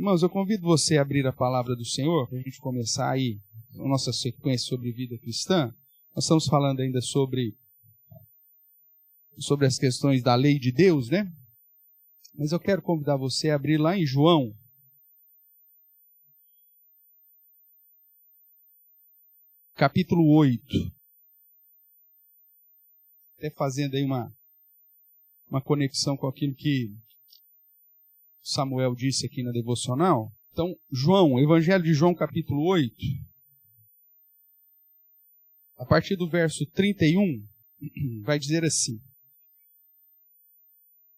Irmãos, eu convido você a abrir a palavra do Senhor, para a gente começar aí a nossa sequência sobre vida cristã. Nós estamos falando ainda sobre as questões da lei de Deus, né? Mas eu quero convidar você a abrir lá em João, capítulo 8. Até fazendo aí uma conexão com aquilo que Samuel disse aqui na devocional. Então, João, Evangelho de João, capítulo 8, a partir do verso 31, vai dizer assim: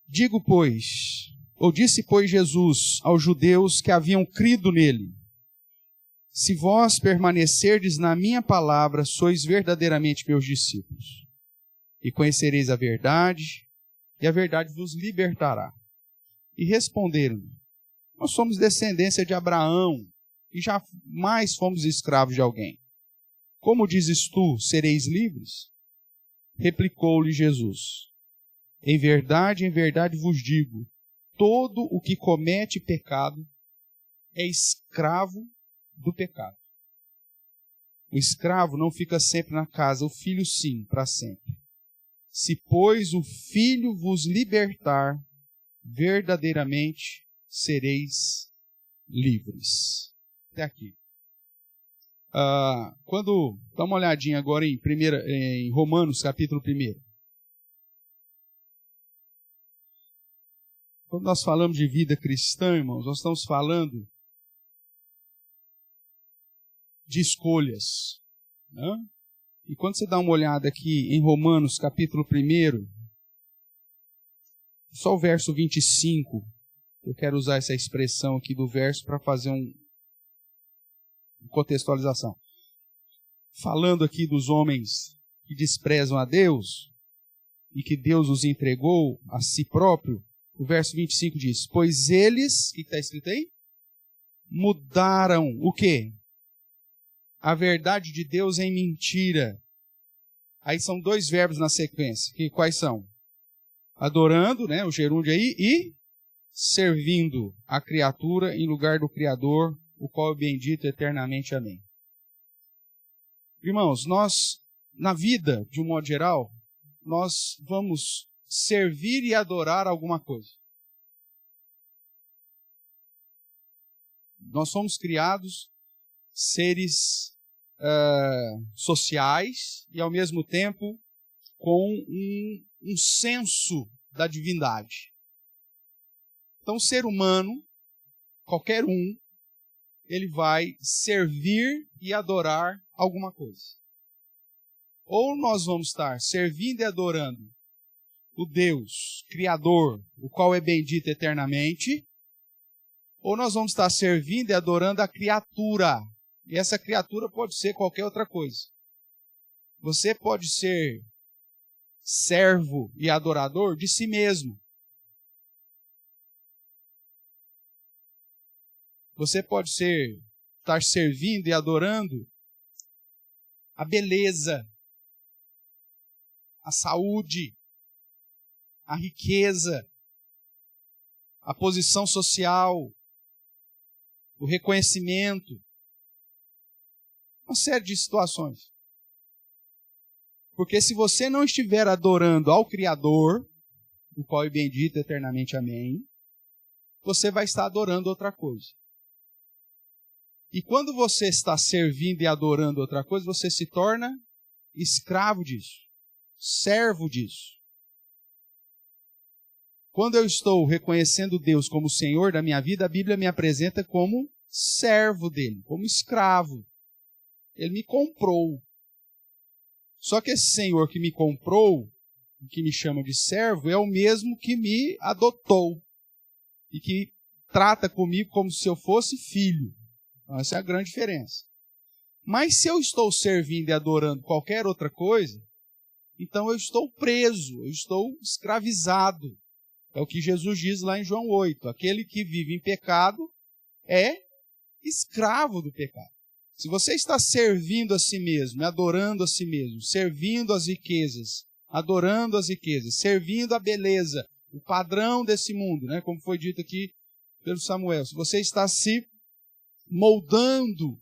disse, pois, Jesus aos judeus que haviam crido nele: se vós permanecerdes na minha palavra, sois verdadeiramente meus discípulos, e conhecereis a verdade, e a verdade vos libertará. E responderam-lhe: nós somos descendência de Abraão, e jamais fomos escravos de alguém. Como dizes tu, sereis livres? Replicou-lhe Jesus: em verdade vos digo, todo o que comete pecado é escravo do pecado. O escravo não fica sempre na casa, o filho sim, para sempre. Se, pois, o filho vos libertar, verdadeiramente sereis livres. Até aqui. Dá uma olhadinha agora em Romanos, capítulo 1. Quando nós falamos de vida cristã, irmãos, nós estamos falando de escolhas, né? E quando você dá uma olhada aqui em Romanos, capítulo 1, só o verso 25, eu quero usar essa expressão aqui do verso para fazer uma contextualização. Falando aqui dos homens que desprezam a Deus e que Deus os entregou a si próprio, o verso 25 diz: pois eles, o que está escrito aí? Mudaram o quê? A verdade de Deus em mentira. Aí são dois verbos na sequência. Quais são? Adorando, né, o gerúndio aí, e servindo a criatura em lugar do Criador, o qual é bendito eternamente. Amém. Irmãos, nós, na vida, de um modo geral, nós vamos servir e adorar alguma coisa. Nós somos criados seres sociais e, ao mesmo tempo, com um senso da divindade. Então, o ser humano, qualquer um, ele vai servir e adorar alguma coisa. Ou nós vamos estar servindo e adorando o Deus Criador, o qual é bendito eternamente, ou nós vamos estar servindo e adorando a criatura. E essa criatura pode ser qualquer outra coisa. Você pode ser servo e adorador de si mesmo. Você pode estar servindo e adorando a beleza, a saúde, a riqueza, a posição social, o reconhecimento, uma série de situações. Porque se você não estiver adorando ao Criador, o qual é bendito eternamente, amém, você vai estar adorando outra coisa. E quando você está servindo e adorando outra coisa, você se torna escravo disso, servo disso. Quando eu estou reconhecendo Deus como Senhor da minha vida, a Bíblia me apresenta como servo dele, como escravo. Ele me comprou. Só que esse Senhor que me comprou, que me chama de servo, é o mesmo que me adotou e que trata comigo como se eu fosse filho. Então, essa é a grande diferença. Mas se eu estou servindo e adorando qualquer outra coisa, então eu estou preso, eu estou escravizado. É o que Jesus diz lá em João 8. Aquele que vive em pecado é escravo do pecado. Se você está servindo a si mesmo, adorando a si mesmo, servindo as riquezas, adorando as riquezas, servindo a beleza, o padrão desse mundo, né? Como foi dito aqui pelo Samuel, se você está se moldando,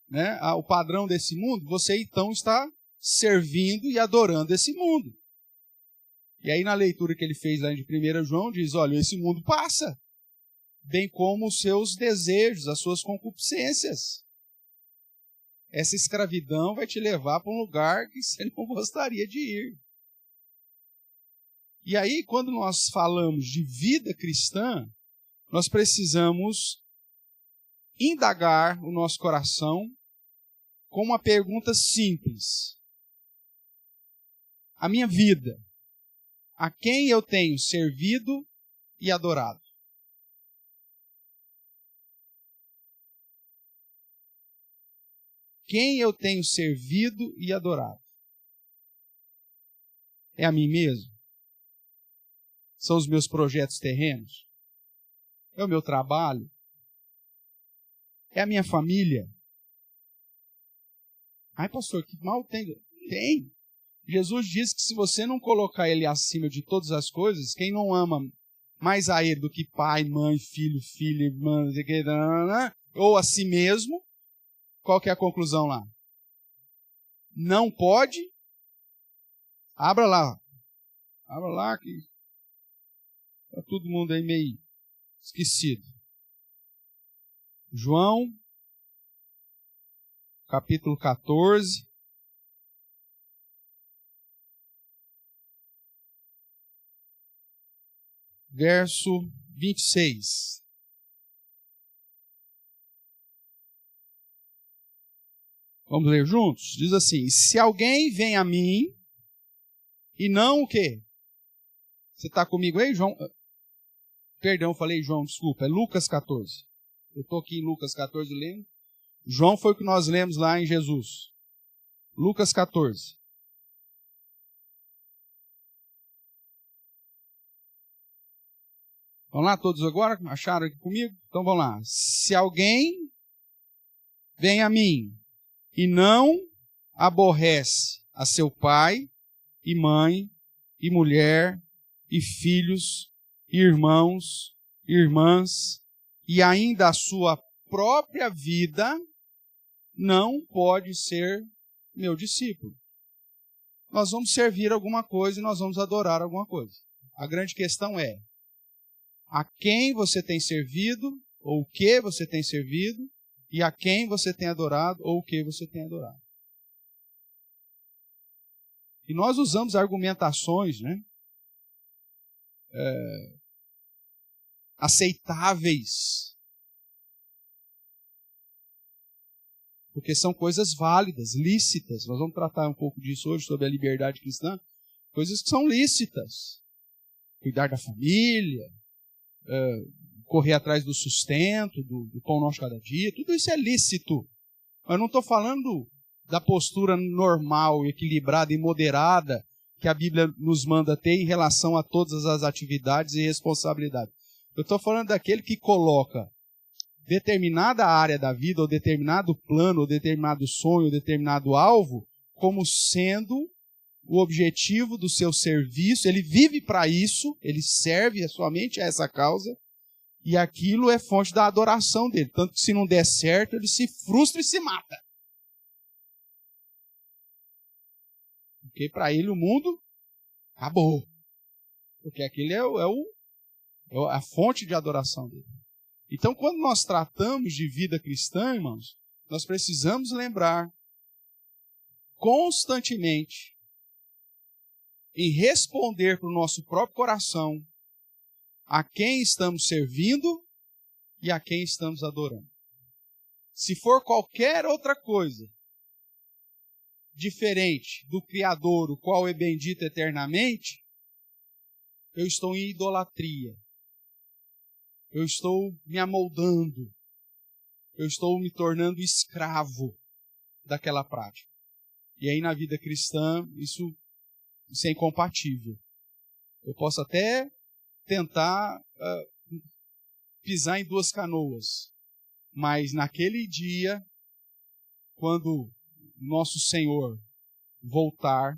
né, ao padrão desse mundo, você então está servindo e adorando esse mundo. E aí na leitura que ele fez lá de 1 João, diz, olha, esse mundo passa, bem como os seus desejos, as suas concupiscências. Essa escravidão vai te levar para um lugar que você não gostaria de ir. E aí, quando nós falamos de vida cristã, nós precisamos indagar o nosso coração com uma pergunta simples. A minha vida, a quem eu tenho servido e adorado? Quem eu tenho servido e adorado? É a mim mesmo? São os meus projetos terrenos? É o meu trabalho? É a minha família? Ai, pastor, que mal tem? Tem. Jesus disse que se você não colocar ele acima de todas as coisas, quem não ama mais a ele do que pai, mãe, filho, filha, irmã, ou a si mesmo, qual que é a conclusão lá? Não pode. Abra lá. Abra lá que está todo mundo aí meio esquecido. João, capítulo 14. Verso 26. Vamos ler juntos? Diz assim, se alguém vem a mim e não o quê? Você está comigo aí, João? Perdão, falei João, desculpa, é Lucas 14. Eu estou aqui em Lucas 14 lendo. João foi o que nós lemos lá em Jesus. Lucas 14. Vamos lá todos agora? Acharam aqui comigo? Então vamos lá. Se alguém vem a mim e não aborrece a seu pai e mãe e mulher e filhos, e irmãos, irmãs e ainda a sua própria vida, não pode ser meu discípulo. Nós vamos servir alguma coisa e nós vamos adorar alguma coisa. A grande questão é, a quem você tem servido, ou o que você tem servido, e a quem você tem adorado, ou o que você tem adorado. E nós usamos argumentações, né, aceitáveis, porque são coisas válidas, lícitas. Nós vamos tratar um pouco disso hoje, sobre a liberdade cristã. Coisas que são lícitas. Cuidar da família, correr atrás do sustento, do pão nosso cada dia, tudo isso é lícito. Eu não estou falando da postura normal, equilibrada e moderada que a Bíblia nos manda ter em relação a todas as atividades e responsabilidades. Eu estou falando daquele que coloca determinada área da vida, ou determinado plano, ou determinado sonho, ou determinado alvo, como sendo o objetivo do seu serviço. Ele vive para isso, ele serve somente a essa causa, e aquilo é fonte da adoração dele. Tanto que se não der certo, ele se frustra e se mata. Porque para ele o mundo acabou. Porque aquele é a fonte de adoração dele. Então, quando nós tratamos de vida cristã, irmãos, nós precisamos lembrar constantemente em responder para o nosso próprio coração a quem estamos servindo e a quem estamos adorando. Se for qualquer outra coisa diferente do Criador, o qual é bendito eternamente, eu estou em idolatria. Eu estou me amoldando. Eu estou me tornando escravo daquela prática. E aí na vida cristã, isso é incompatível. Eu posso até tentar pisar em duas canoas, mas naquele dia, quando nosso Senhor voltar,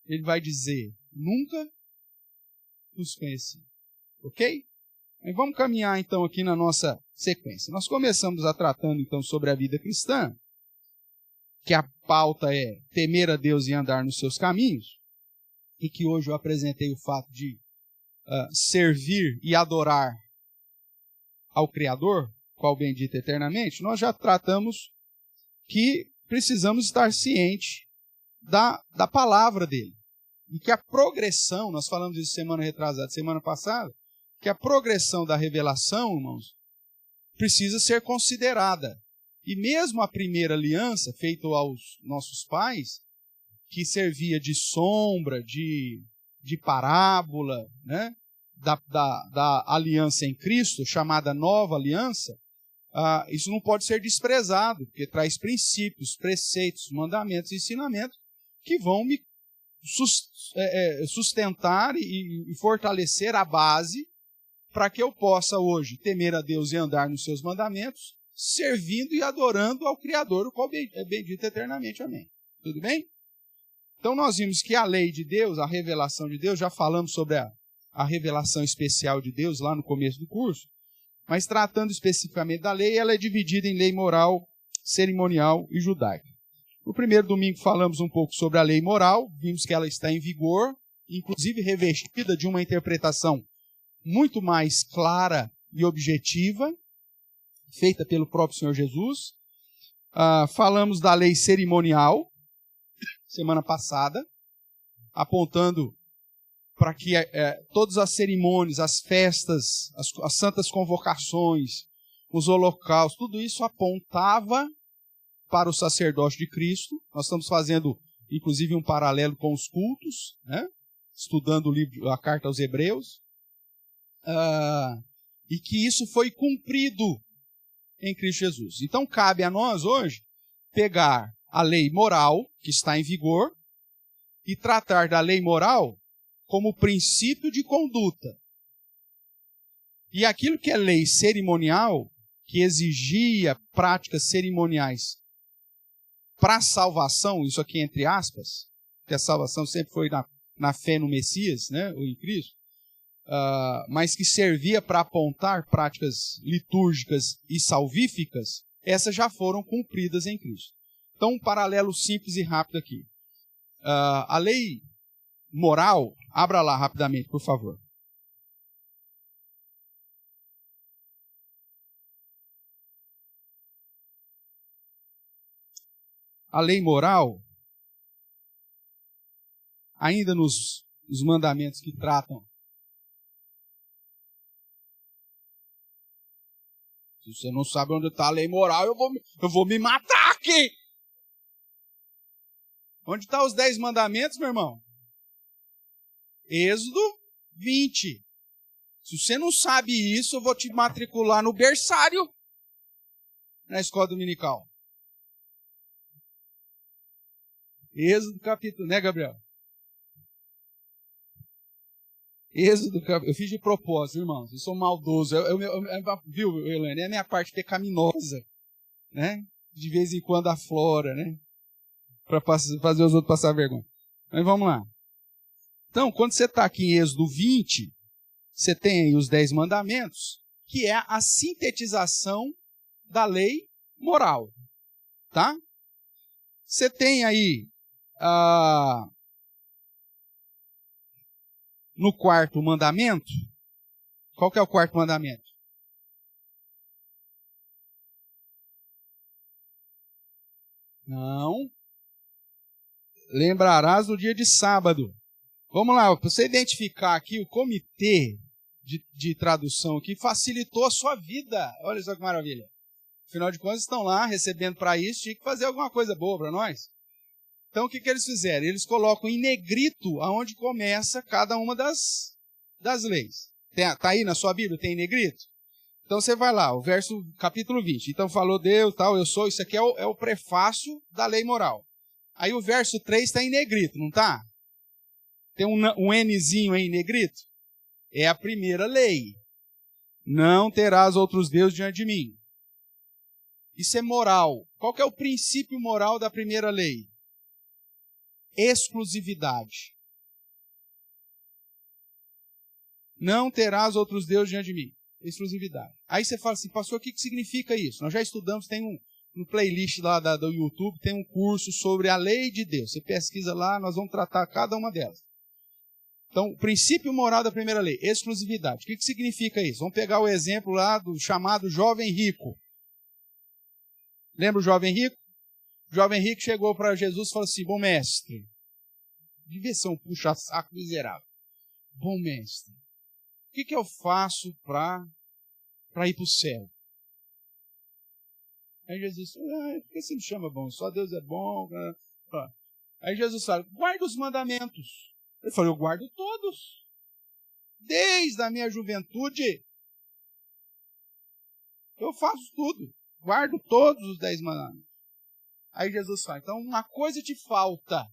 Ele vai dizer, nunca nos conheci. Ok? Mas vamos caminhar então aqui na nossa sequência. Nós começamos a tratando então sobre a vida cristã, que a pauta é temer a Deus e andar nos seus caminhos, e que hoje eu apresentei o fato de servir e adorar ao Criador, qual bendito eternamente. Nós já tratamos que precisamos estar cientes da palavra dele. E que a progressão, nós falamos isso semana retrasada, semana passada, que a progressão da revelação, irmãos, precisa ser considerada. E mesmo a primeira aliança, feita aos nossos pais, que servia de sombra, de parábola, né, da aliança em Cristo, chamada nova aliança, isso não pode ser desprezado, porque traz princípios, preceitos, mandamentos e ensinamentos que vão me sustentar e fortalecer a base para que eu possa hoje temer a Deus e andar nos seus mandamentos, servindo e adorando ao Criador, o qual é bendito eternamente. Amém. Tudo bem? Então nós vimos que a lei de Deus, a revelação de Deus, já falamos sobre a revelação especial de Deus lá no começo do curso, mas tratando especificamente da lei, ela é dividida em lei moral, cerimonial e judaica. No primeiro domingo falamos um pouco sobre a lei moral, vimos que ela está em vigor, inclusive revestida de uma interpretação muito mais clara e objetiva, feita pelo próprio Senhor Jesus. Falamos da lei cerimonial, semana passada, apontando para que todas as cerimônias, as festas, as santas convocações, os holocaustos, tudo isso apontava para o sacerdócio de Cristo. Nós estamos fazendo, inclusive, um paralelo com os cultos, né? Estudando o livro, a carta aos Hebreus, e que isso foi cumprido em Cristo Jesus. Então, cabe a nós hoje pegar a lei moral, que está em vigor, e tratar da lei moral como princípio de conduta. E aquilo que é lei cerimonial, que exigia práticas cerimoniais para a salvação, isso aqui entre aspas, que a salvação sempre foi na fé no Messias, né, ou em Cristo, mas que servia para apontar práticas litúrgicas e salvíficas, essas já foram cumpridas em Cristo. Então, um paralelo simples e rápido aqui. A lei moral, abra lá rapidamente, por favor. A lei moral, ainda nos mandamentos que tratam. Se você não sabe onde está a lei moral, eu vou me matar aqui. Onde estão os 10 mandamentos, meu irmão? Êxodo 20. Se você não sabe isso, eu vou te matricular no berçário na escola dominical. Êxodo capítulo, né, Gabriel? Êxodo capítulo, eu fiz de propósito, irmãos, eu sou maldoso, viu, Helene? É a minha parte pecaminosa, né? De vez em quando aflora, né? Para fazer os outros passar vergonha. Mas vamos lá. Então, quando você está aqui em Êxodo 20, você tem aí os 10 mandamentos, que é a sintetização da lei moral, tá? Você tem aí no quarto mandamento, qual que é o quarto mandamento? Não. Lembrarás do dia de sábado. Vamos lá, para você identificar aqui, o comitê de tradução aqui facilitou a sua vida. Olha só que maravilha. Afinal de contas, estão lá recebendo para isso, tinha que fazer alguma coisa boa para nós. Então, o que eles fizeram? Eles colocam em negrito aonde começa cada uma das leis. Está aí na sua Bíblia? Tem em negrito? Então, você vai lá, o verso, capítulo 20. Então, falou Deus, tal, eu sou, isso aqui é o prefácio da lei moral. Aí o verso 3 está em negrito, não está? Tem um Nzinho aí em negrito? É a primeira lei. Não terás outros deuses diante de mim. Isso é moral. Qual que é o princípio moral da primeira lei? Exclusividade. Não terás outros deuses diante de mim. Exclusividade. Aí você fala assim, pastor, o que significa isso? Nós já estudamos, tem no playlist lá do YouTube, tem um curso sobre a lei de Deus. Você pesquisa lá, nós vamos tratar cada uma delas. Então, o princípio moral da primeira lei, exclusividade. O que significa isso? Vamos pegar o exemplo lá do chamado jovem rico. Lembra o jovem rico? O jovem rico chegou para Jesus e falou assim, bom mestre, devia ser um puxa-saco miserável. Bom mestre, o que eu faço para ir para o céu? Aí Jesus falou, por que você me chama bom? Só Deus é bom. Aí Jesus fala, guarda os mandamentos. Ele falou, eu guardo todos. Desde a minha juventude, eu faço tudo. Guardo todos os 10 mandamentos. Aí Jesus fala, então uma coisa te falta.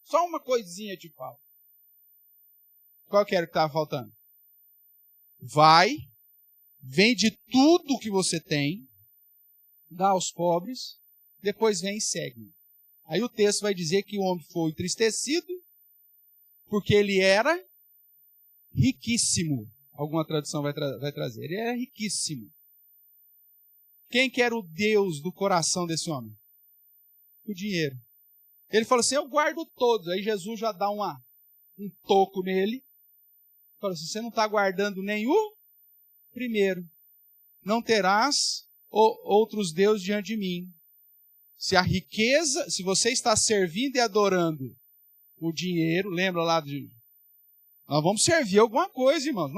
Só uma coisinha te falta. Qual que era que estava faltando? Vai, vende tudo que você tem, dá aos pobres, depois vem e segue. Aí o texto vai dizer que o homem foi entristecido, porque ele era riquíssimo. Alguma tradução vai trazer. Ele era riquíssimo. Quem que era o Deus do coração desse homem? O dinheiro. Ele falou assim, eu guardo todos. Aí Jesus já dá um toco nele. Fala assim, você não está guardando nem o primeiro. Não terás outros deuses diante de mim. Se a riqueza, se você está servindo e adorando o dinheiro, lembra lá de... Nós vamos servir alguma coisa, irmãos.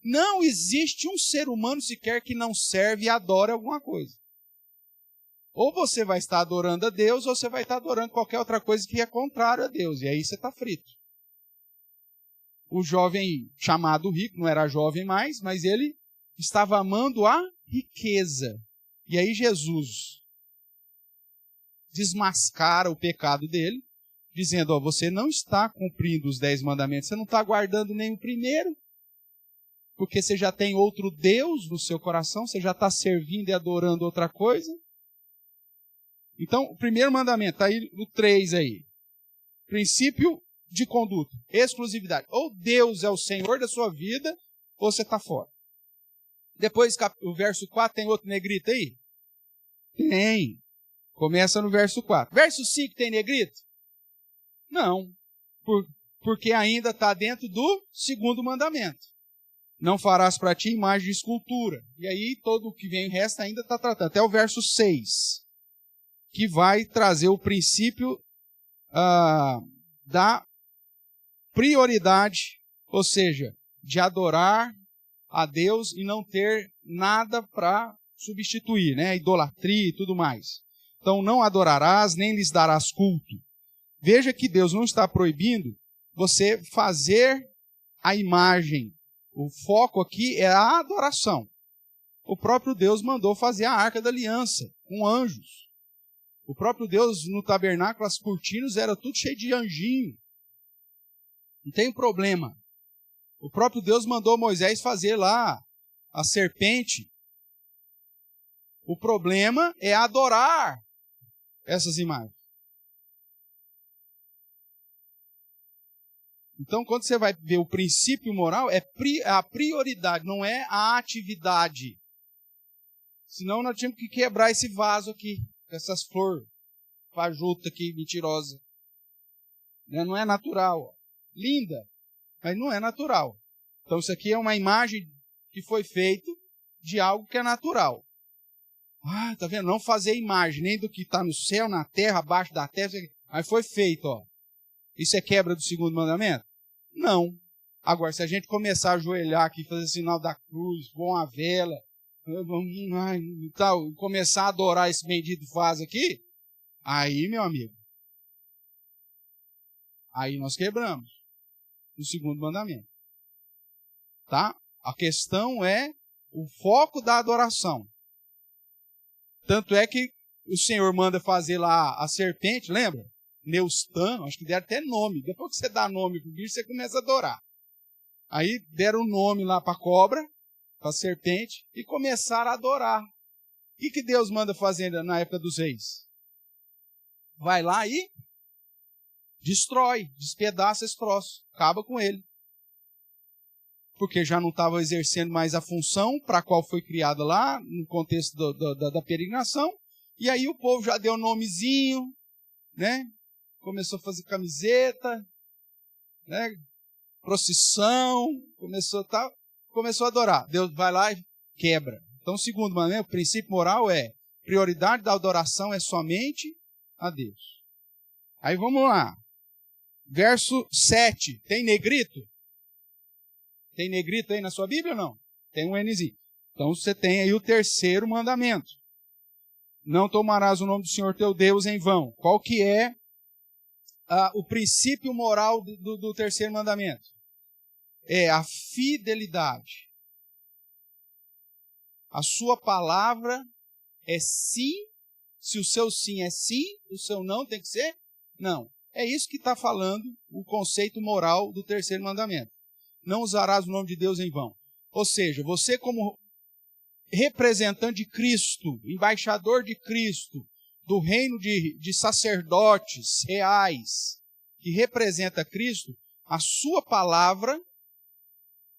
Não existe um ser humano sequer que não serve e adora alguma coisa. Ou você vai estar adorando a Deus, ou você vai estar adorando qualquer outra coisa que é contrário a Deus. E aí você está frito. O jovem chamado rico, não era jovem mais, mas ele estava amando a riqueza. E aí Jesus desmascara o pecado dele, dizendo, você não está cumprindo os 10 mandamentos, você não está guardando nem o primeiro, porque você já tem outro Deus no seu coração, você já está servindo e adorando outra coisa. Então, o primeiro mandamento, está aí no 3 aí. Princípio de conduta, exclusividade. Ou Deus é o Senhor da sua vida, ou você está fora. Depois, o verso 4, tem outro negrito aí? Tem. Começa no verso 4. Verso 5 tem negrito? Não. Porque ainda está dentro do segundo mandamento. Não farás para ti imagem de escultura. E aí, todo o que vem o resto ainda está tratando. Até o verso 6. Que vai trazer o princípio da prioridade, ou seja, de adorar a Deus e não ter nada para substituir, né? Idolatria e tudo mais. Então, não adorarás, nem lhes darás culto. Veja que Deus não está proibindo você fazer a imagem. O foco aqui é a adoração. O próprio Deus mandou fazer a Arca da Aliança, com anjos. O próprio Deus, no tabernáculo, as cortinas eram tudo cheio de anjinho. Não tem problema. O próprio Deus mandou Moisés fazer lá a serpente. O problema é adorar essas imagens. Então, quando você vai ver o princípio moral, é a prioridade, não é a atividade. Senão nós tínhamos que quebrar esse vaso aqui, com essas flores fajuta aqui, mentirosa. Não é natural. Linda, mas não é natural. Então, isso aqui é uma imagem que foi feita de algo que é natural. Tá vendo? Não fazer imagem nem do que está no céu, na terra, abaixo da terra. Mas foi feito, ó. Isso é quebra do segundo mandamento? Não. Agora, se a gente começar a ajoelhar aqui, fazer sinal da cruz, pôr uma vela, e tal, começar a adorar esse bendito vaso aqui, aí, meu amigo, aí nós quebramos o segundo mandamento. Tá? A questão é o foco da adoração. Tanto é que o Senhor manda fazer lá a serpente, lembra? Neustã, acho que deram até nome. Depois que você dá nome para o bicho, você começa a adorar. Aí deram o nome lá para a cobra, para a serpente, e começaram a adorar. O que Deus manda fazer na época dos reis? Vai lá e destrói, despedaça esse troço, acaba com ele. porque já não estava exercendo mais a função para a qual foi criada lá, no contexto da peregrinação. E aí o povo já deu nomezinho, né? Começou a fazer camiseta, né? Procissão, começou a adorar. Deus vai lá e quebra. Então, o segundo mandamento, o princípio moral é: prioridade da adoração é somente a Deus. Aí vamos lá. Verso 7. Tem negrito? Tem negrito aí na sua Bíblia ou não? Tem um Nzinho. Então você tem aí o terceiro mandamento. Não tomarás o nome do Senhor teu Deus em vão. Qual que é o princípio moral do terceiro mandamento? É a fidelidade. A sua palavra é sim. Se o seu sim é sim, o seu não tem que ser não. É isso que está falando o conceito moral do terceiro mandamento. Não usarás o nome de Deus em vão. Ou seja, você como representante de Cristo, embaixador de Cristo, do reino de sacerdotes reais, que representa Cristo, a sua palavra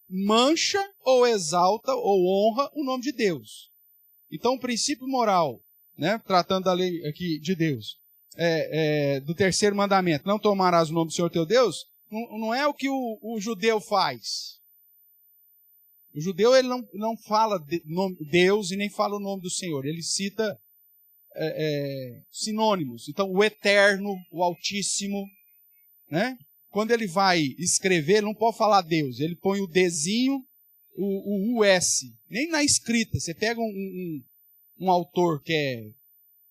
mancha ou exalta ou honra o nome de Deus. Então, o princípio moral, né, tratando da lei aqui de Deus, do terceiro mandamento, não tomarás o nome do Senhor teu Deus, não é o que o judeu faz. O judeu ele não fala Deus e nem fala o nome do Senhor. Ele cita sinônimos. Então, o eterno, o altíssimo, né? Quando ele vai escrever, ele não pode falar Deus. Ele põe o Dzinho, o US. Nem na escrita. Você pega um autor que é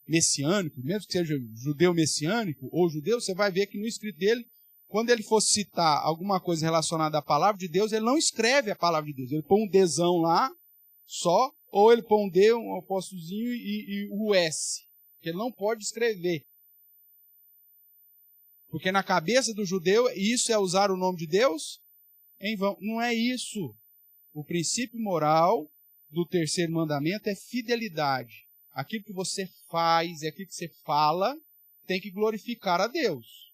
messiânico, mesmo que seja judeu messiânico ou judeu, você vai ver que no escrito dele, quando ele for citar alguma coisa relacionada à palavra de Deus, ele não escreve a palavra de Deus. Ele põe um Dzão lá, só, ou ele põe um D, um apóstolozinho e o S, que ele não pode escrever. Porque na cabeça do judeu, isso é usar o nome de Deus em vão. Não é isso. O princípio moral do terceiro mandamento é fidelidade. Aquilo que você faz, aquilo que você fala, tem que glorificar a Deus.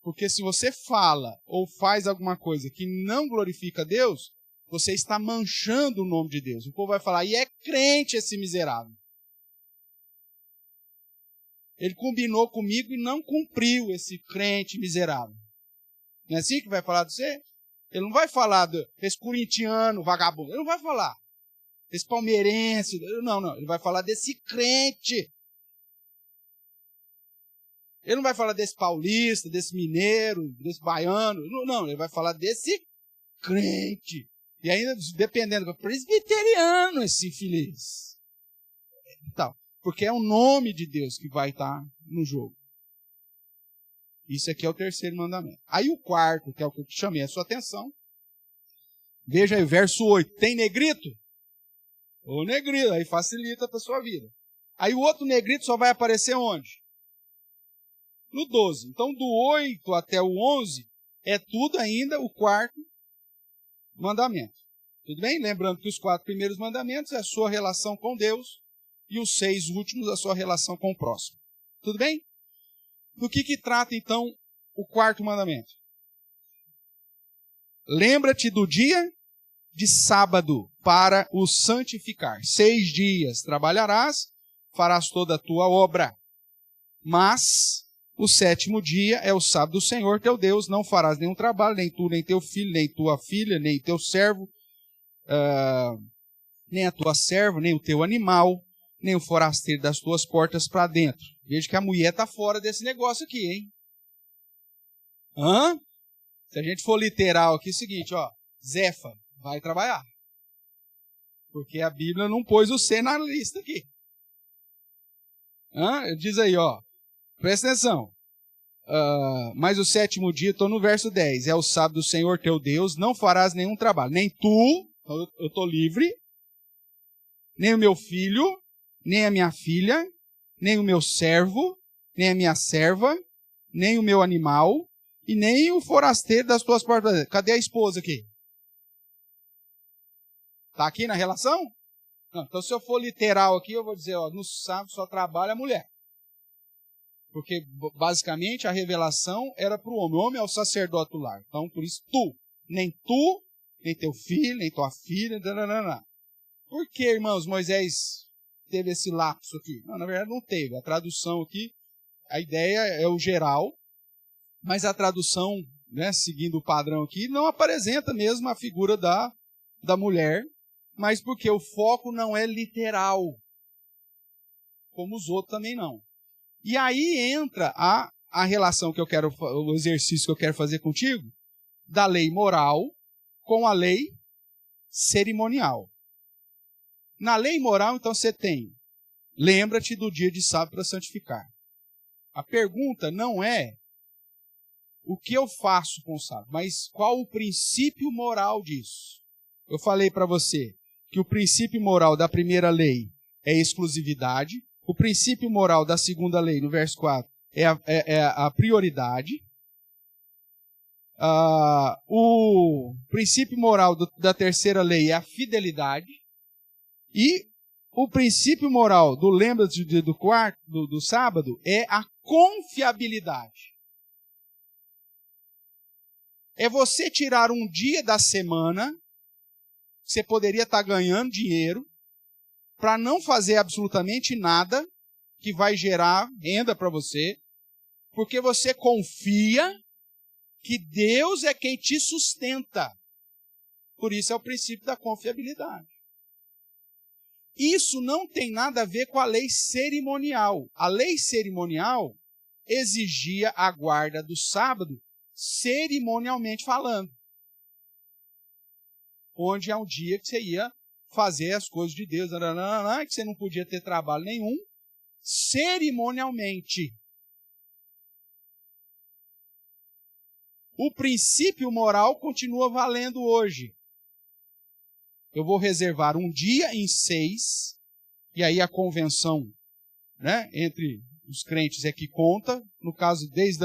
Porque se você fala ou faz alguma coisa que não glorifica a Deus, você está manchando o nome de Deus. O povo vai falar, e é crente esse miserável. Ele combinou comigo e não cumpriu, esse crente miserável. Não é assim que vai falar de você? Ele não vai falar desse corintiano vagabundo. Ele não vai falar desse palmeirense. Não. Ele vai falar desse crente. Ele não vai falar desse paulista, desse mineiro, desse baiano. Não, ele vai falar desse crente. E ainda, dependendo, presbiteriano esse infeliz. Então, porque é o nome de Deus que vai estar no jogo. Isso aqui é o terceiro mandamento. Aí o quarto, que é o que eu chamei a sua atenção. Veja aí, verso 8. Tem negrito? Ô negrito, aí facilita a sua vida. Aí o outro negrito só vai aparecer onde? No 12. Então, do 8 até o 11, é tudo ainda o quarto mandamento. Tudo bem? Lembrando que os 4 primeiros mandamentos é a sua relação com Deus e os 6 últimos a sua relação com o próximo. Tudo bem? Do que trata, então, o quarto mandamento? Lembra-te do dia de sábado para o santificar. 6 dias trabalharás, farás toda a tua obra. Mas o 7º dia é o sábado do Senhor teu Deus, não farás nenhum trabalho, nem tu, nem teu filho, nem tua filha, nem teu servo, nem a tua serva, nem o teu animal, nem o forasteiro das tuas portas para dentro. Veja que a mulher está fora desse negócio aqui, hein? Se a gente for literal aqui, é o seguinte, ó, Zefa, vai trabalhar. Porque a Bíblia não pôs o C na lista aqui. Diz aí, ó, presta atenção. Mas o 7º dia, estou no verso 10, é o sábado do Senhor teu Deus, não farás nenhum trabalho. Nem tu, eu estou livre, nem o meu filho, nem a minha filha, nem o meu servo, nem a minha serva, nem o meu animal, e nem o forasteiro das tuas portas. Cadê a esposa aqui? Está aqui na relação? Não, então, se eu for literal aqui, eu vou dizer, ó, no sábado só trabalha a mulher. Porque, basicamente, a revelação era para o homem. O homem é o sacerdote do lar. Então, por isso, tu. Nem tu, nem teu filho, nem tua filha. Nananana. Por que, irmãos, Moisés teve esse lapso aqui? Não, na verdade não teve. A tradução aqui, a ideia é o geral, mas a tradução, né, seguindo o padrão aqui, não apresenta mesmo a figura da mulher, mas porque o foco não é literal, como os outros também não. E aí entra a relação que eu quero, o exercício que eu quero fazer contigo, da lei moral com a lei cerimonial. Na lei moral, então, você tem, lembra-te do dia de sábado para santificar. A pergunta não é o que eu faço com o sábado, mas qual o princípio moral disso. Eu falei para você que o princípio moral da primeira lei é exclusividade, o princípio moral da segunda lei, no verso 4, é a prioridade. O princípio moral da terceira lei é a fidelidade. E o princípio moral do lembra-te do sábado é a confiabilidade. É você tirar um dia da semana, que você poderia estar ganhando dinheiro, para não fazer absolutamente nada que vai gerar renda para você, porque você confia que Deus é quem te sustenta. Por isso é o princípio da confiabilidade. Isso não tem nada a ver com a lei cerimonial. A lei cerimonial exigia a guarda do sábado, cerimonialmente falando. Onde é um dia que você ia fazer as coisas de Deus, que você não podia ter trabalho nenhum, cerimonialmente. O princípio moral continua valendo hoje. Eu vou reservar um dia em 6, e aí a convenção, né, entre os crentes é que conta, no caso, desde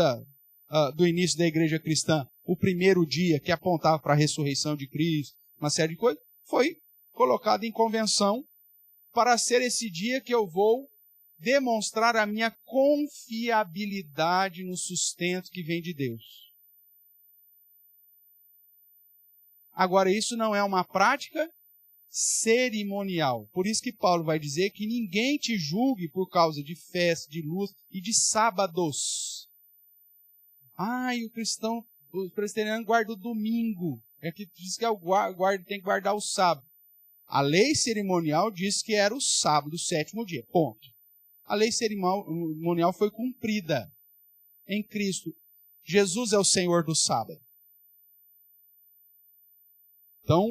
do início da igreja cristã, o primeiro dia que apontava para a ressurreição de Cristo, uma série de coisas, foi colocado em convenção para ser esse dia que eu vou demonstrar a minha confiabilidade no sustento que vem de Deus. Agora, isso não é uma prática cerimonial. Por isso que Paulo vai dizer que ninguém te julgue por causa de festa, de luz e de sábados. E o presbiteriano guarda o domingo. É que diz que tem que guardar o sábado. A lei cerimonial diz que era o sábado, o 7º dia. Ponto. A lei cerimonial foi cumprida em Cristo. Jesus é o Senhor do sábado. Então,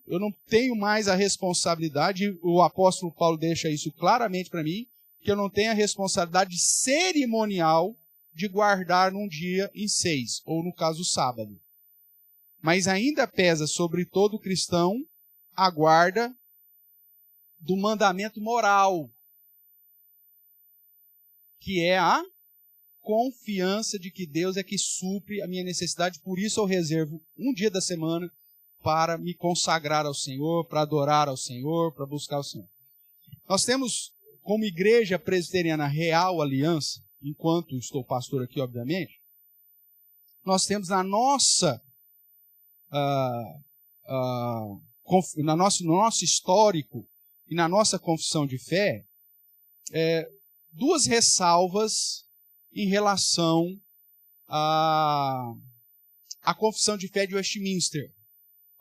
eu não tenho mais a responsabilidade, o apóstolo Paulo deixa isso claramente para mim, que eu não tenho a responsabilidade cerimonial de guardar num dia em 6, ou no caso, sábado. Mas ainda pesa sobre todo cristão a guarda do mandamento moral, que é a confiança de que Deus é que supre a minha necessidade, por isso eu reservo um dia da semana para me consagrar ao Senhor, para adorar ao Senhor, para buscar o Senhor. Nós temos, como Igreja Presbiteriana Real Aliança, enquanto estou pastor aqui, obviamente, nós temos no nosso histórico e na nossa confissão de fé, duas ressalvas em relação à confissão de fé de Westminster.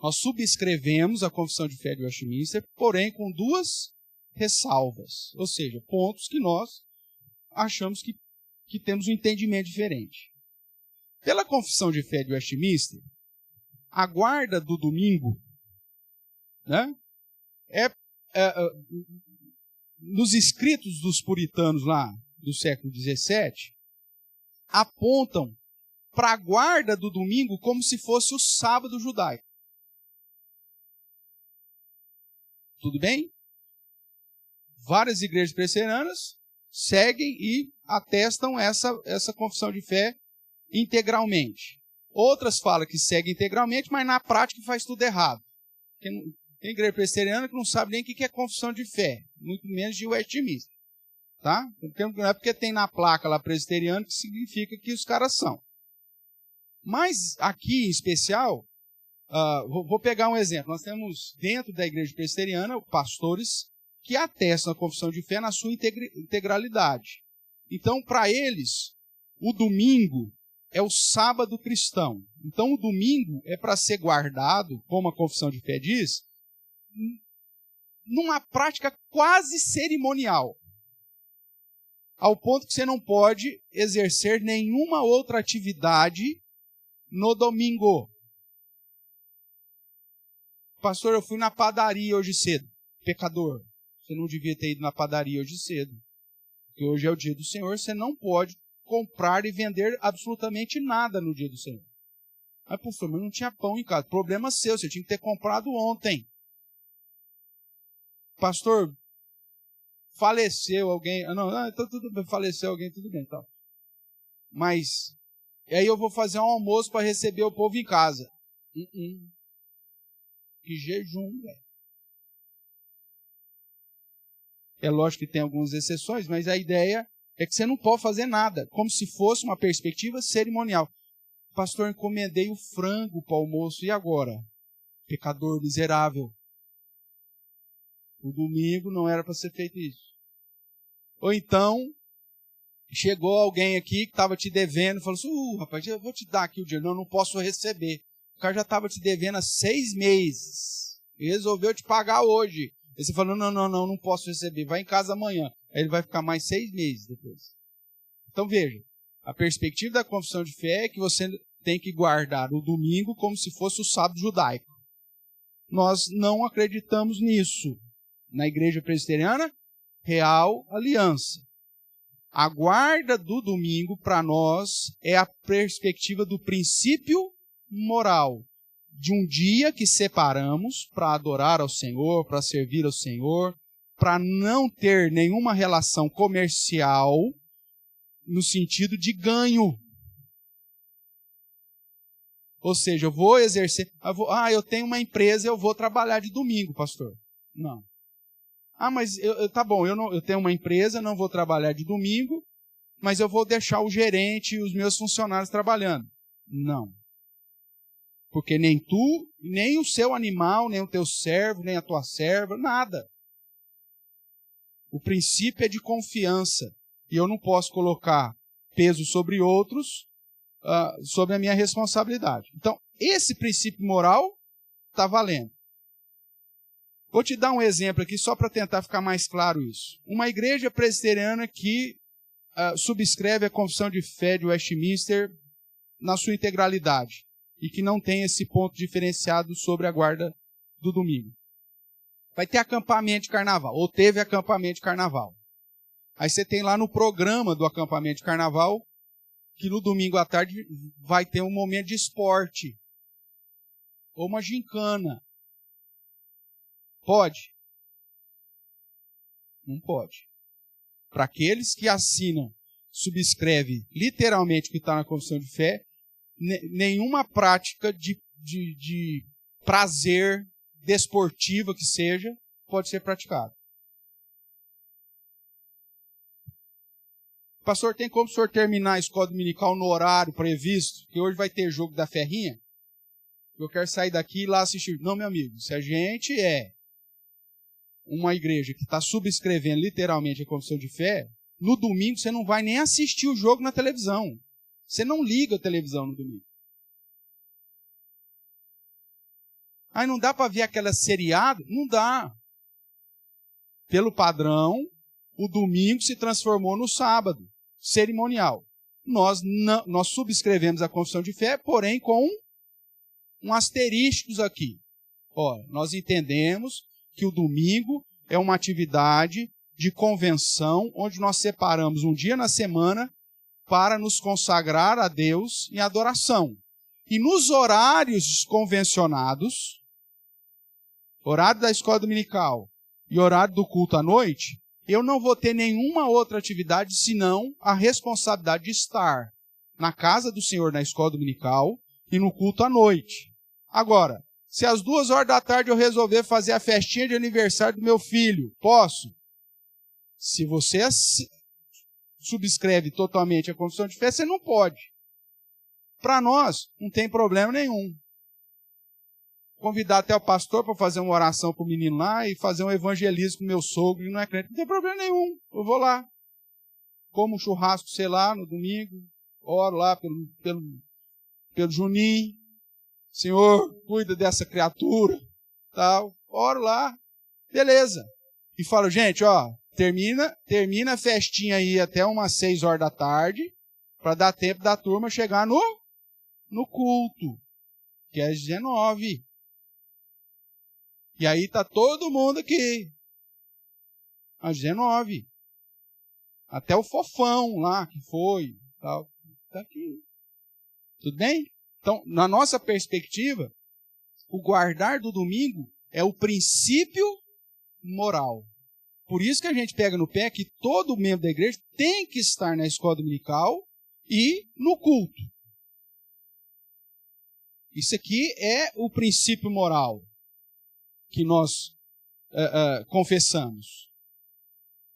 Nós subscrevemos a confissão de fé de Westminster, porém com duas ressalvas, ou seja, pontos que nós achamos que temos um entendimento diferente. Pela confissão de fé de Westminster, a guarda do domingo, né, nos escritos dos puritanos lá do século XVII, apontam para a guarda do domingo como se fosse o sábado judaico. Tudo bem? Várias igrejas presbiterianas seguem e atestam essa confissão de fé integralmente. Outras falam que seguem integralmente, mas na prática faz tudo errado. Tem igreja presbiteriana que não sabe nem o que é confissão de fé, muito menos de Westminster. Tá? Não é porque tem na placa lá presbiteriano que significa que os caras são. Mas aqui em especial, Vou pegar um exemplo. Nós temos dentro da igreja presbiteriana pastores que atestam a confissão de fé na sua integralidade. Então, para eles, o domingo é o sábado cristão. Então, o domingo é para ser guardado, como a confissão de fé diz, numa prática quase cerimonial. Ao ponto que você não pode exercer nenhuma outra atividade no domingo. Pastor, eu fui na padaria hoje cedo. Pecador, você não devia ter ido na padaria hoje cedo. Porque hoje é o dia do Senhor, você não pode comprar e vender absolutamente nada no dia do Senhor. Mas, pastor, mas não tinha pão em casa. Problema seu, você tinha que ter comprado ontem. Pastor, faleceu alguém. Não, então tudo bem, faleceu alguém, tudo bem. Então. Mas, aí eu vou fazer um almoço para receber o povo em casa. Que jejum, velho. É lógico que tem algumas exceções, mas a ideia é que você não pode fazer nada, como se fosse uma perspectiva cerimonial. Pastor, encomendei o frango para o almoço, e agora? Pecador miserável. O domingo não era para ser feito isso. Ou então, chegou alguém aqui que estava te devendo, e falou assim, rapaz, eu vou te dar aqui o dinheiro. Não posso receber. O cara já estava te devendo há 6 meses. E resolveu te pagar hoje. Aí você falou, não posso receber. Vai em casa amanhã. Aí ele vai ficar mais 6 meses depois. Então veja, a perspectiva da confissão de fé é que você tem que guardar o domingo como se fosse o sábado judaico. Nós não acreditamos nisso. Na igreja presbiteriana, Real Aliança. A guarda do domingo, para nós, é a perspectiva do princípio moral. De um dia que separamos para adorar ao Senhor, para servir ao Senhor, para não ter nenhuma relação comercial no sentido de ganho. Ou seja, eu vou exercer... eu tenho uma empresa, eu vou trabalhar de domingo, pastor. Não. Mas tá bom, eu tenho uma empresa, não vou trabalhar de domingo, mas eu vou deixar o gerente e os meus funcionários trabalhando. Não. Porque nem tu, nem o seu animal, nem o teu servo, nem a tua serva, nada. O princípio é de confiança. E eu não posso colocar peso sobre outros, sobre a minha responsabilidade. Então, esse princípio moral está valendo. Vou te dar um exemplo aqui, só para tentar ficar mais claro isso. Uma igreja presbiteriana que subscreve a confissão de fé de Westminster na sua integralidade e que não tem esse ponto diferenciado sobre a guarda do domingo. Vai ter acampamento de carnaval, ou teve acampamento de carnaval. Aí você tem lá no programa do acampamento de carnaval que no domingo à tarde vai ter um momento de esporte, ou uma gincana. Pode? Não pode. Para aqueles que assinam, subscreve literalmente o que está na confissão de fé, nenhuma prática de prazer desportiva que seja pode ser praticada. Pastor, tem como o senhor terminar a escola dominical no horário previsto? Que hoje vai ter jogo da Ferrinha? Eu quero sair daqui e ir lá assistir. Não, meu amigo, se a gente é uma igreja que está subscrevendo literalmente a confissão de fé, no domingo você não vai nem assistir o jogo na televisão. Você não liga a televisão no domingo. Aí não dá para ver aquela seriado? Não dá. Pelo padrão, o domingo se transformou no sábado, cerimonial. Nós subscrevemos a confissão de fé, porém com um asterisco aqui. Nós entendemos que o domingo é uma atividade de convenção, onde nós separamos um dia na semana para nos consagrar a Deus em adoração. E nos horários convencionados, horário da escola dominical e horário do culto à noite, eu não vou ter nenhuma outra atividade senão a responsabilidade de estar na casa do Senhor na escola dominical e no culto à noite. Agora, se às 14h eu resolver fazer a festinha de aniversário do meu filho, posso? Se você subscreve totalmente a confissão de fé, você não pode. Para nós, não tem problema nenhum. convidar até o pastor para fazer uma oração para o menino lá e fazer um evangelismo com o meu sogro, que não é crente. Não tem problema nenhum, eu vou lá. Como um churrasco, sei lá, no domingo, oro lá pelo Juninho. Senhor, cuida dessa criatura, tal. Oro lá, beleza. E falo, gente, ó, termina a festinha aí até umas 6 horas da tarde, para dar tempo da turma chegar no culto, que é às 19. E aí tá todo mundo aqui, às 19. Até o fofão lá que foi, tal, tá aqui. Tudo bem? Então, na nossa perspectiva, o guardar do domingo é o princípio moral. Por isso que a gente pega no pé que todo membro da igreja tem que estar na escola dominical e no culto. Isso aqui é o princípio moral que nós confessamos.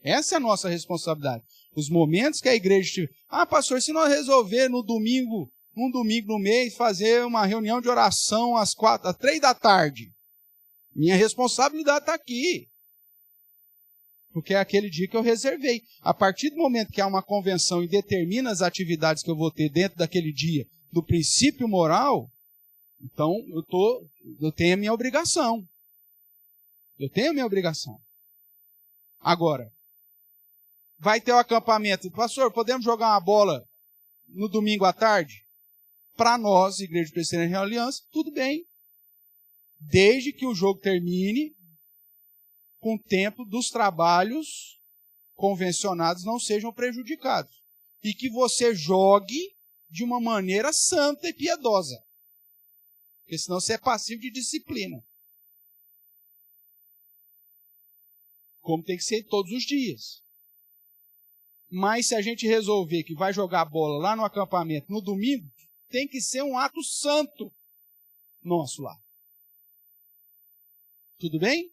Essa é a nossa responsabilidade. Os momentos que a igreja estiver... Ah, pastor, se nós resolver no domingo, um domingo no mês, fazer uma reunião de oração às 3 da tarde, minha responsabilidade está aqui. Porque é aquele dia que eu reservei. A partir do momento que há uma convenção e determina as atividades que eu vou ter dentro daquele dia, do princípio moral, então eu tenho a minha obrigação. Eu tenho a minha obrigação. Agora, vai ter o acampamento. Pastor, podemos jogar uma bola no domingo à tarde? Para nós, Igreja Presbiteriana Real Aliança, tudo bem. Desde que o jogo termine, com o tempo dos trabalhos convencionados não sejam prejudicados. E que você jogue de uma maneira santa e piedosa. Porque senão você é passivo de disciplina. Como tem que ser todos os dias. Mas se a gente resolver que vai jogar bola lá no acampamento no domingo, tem que ser um ato santo nosso lá. Tudo bem?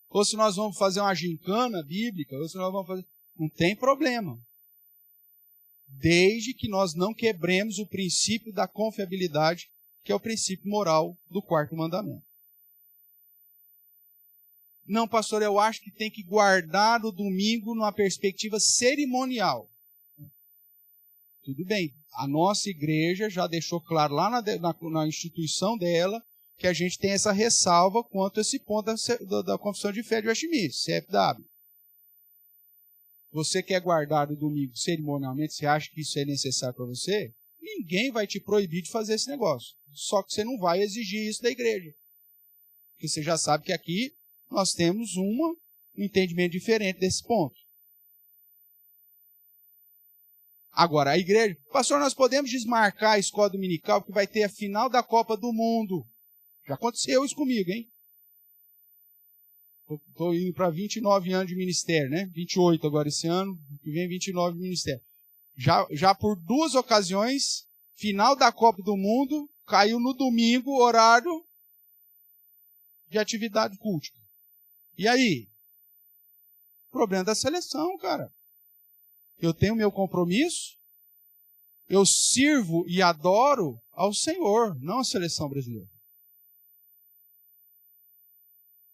Ou se nós vamos fazer uma gincana bíblica, ou se nós vamos fazer... Não tem problema. Desde que nós não quebremos o princípio da confiabilidade, que é o princípio moral do 4º mandamento. Não, pastor, eu acho que tem que guardar o domingo numa perspectiva cerimonial. Tudo bem. A nossa igreja já deixou claro lá na instituição dela que a gente tem essa ressalva quanto a esse ponto da Confissão de Fé de Westminster, CFW. Você quer guardar o domingo cerimonialmente, você acha que isso é necessário para você? Ninguém vai te proibir de fazer esse negócio. Só que você não vai exigir isso da igreja. Porque você já sabe que aqui nós temos um entendimento diferente desse ponto. Agora, a igreja... Pastor, nós podemos desmarcar a escola dominical porque vai ter a final da Copa do Mundo. Já aconteceu isso comigo, hein? Estou indo para 29 anos de ministério, né? 28 agora esse ano, que vem 29 de ministério. Já por 2 ocasiões, final da Copa do Mundo, caiu no domingo, horário de atividade cultica. E aí? Problema da seleção, cara. Eu tenho meu compromisso, eu sirvo e adoro ao Senhor, não à seleção brasileira.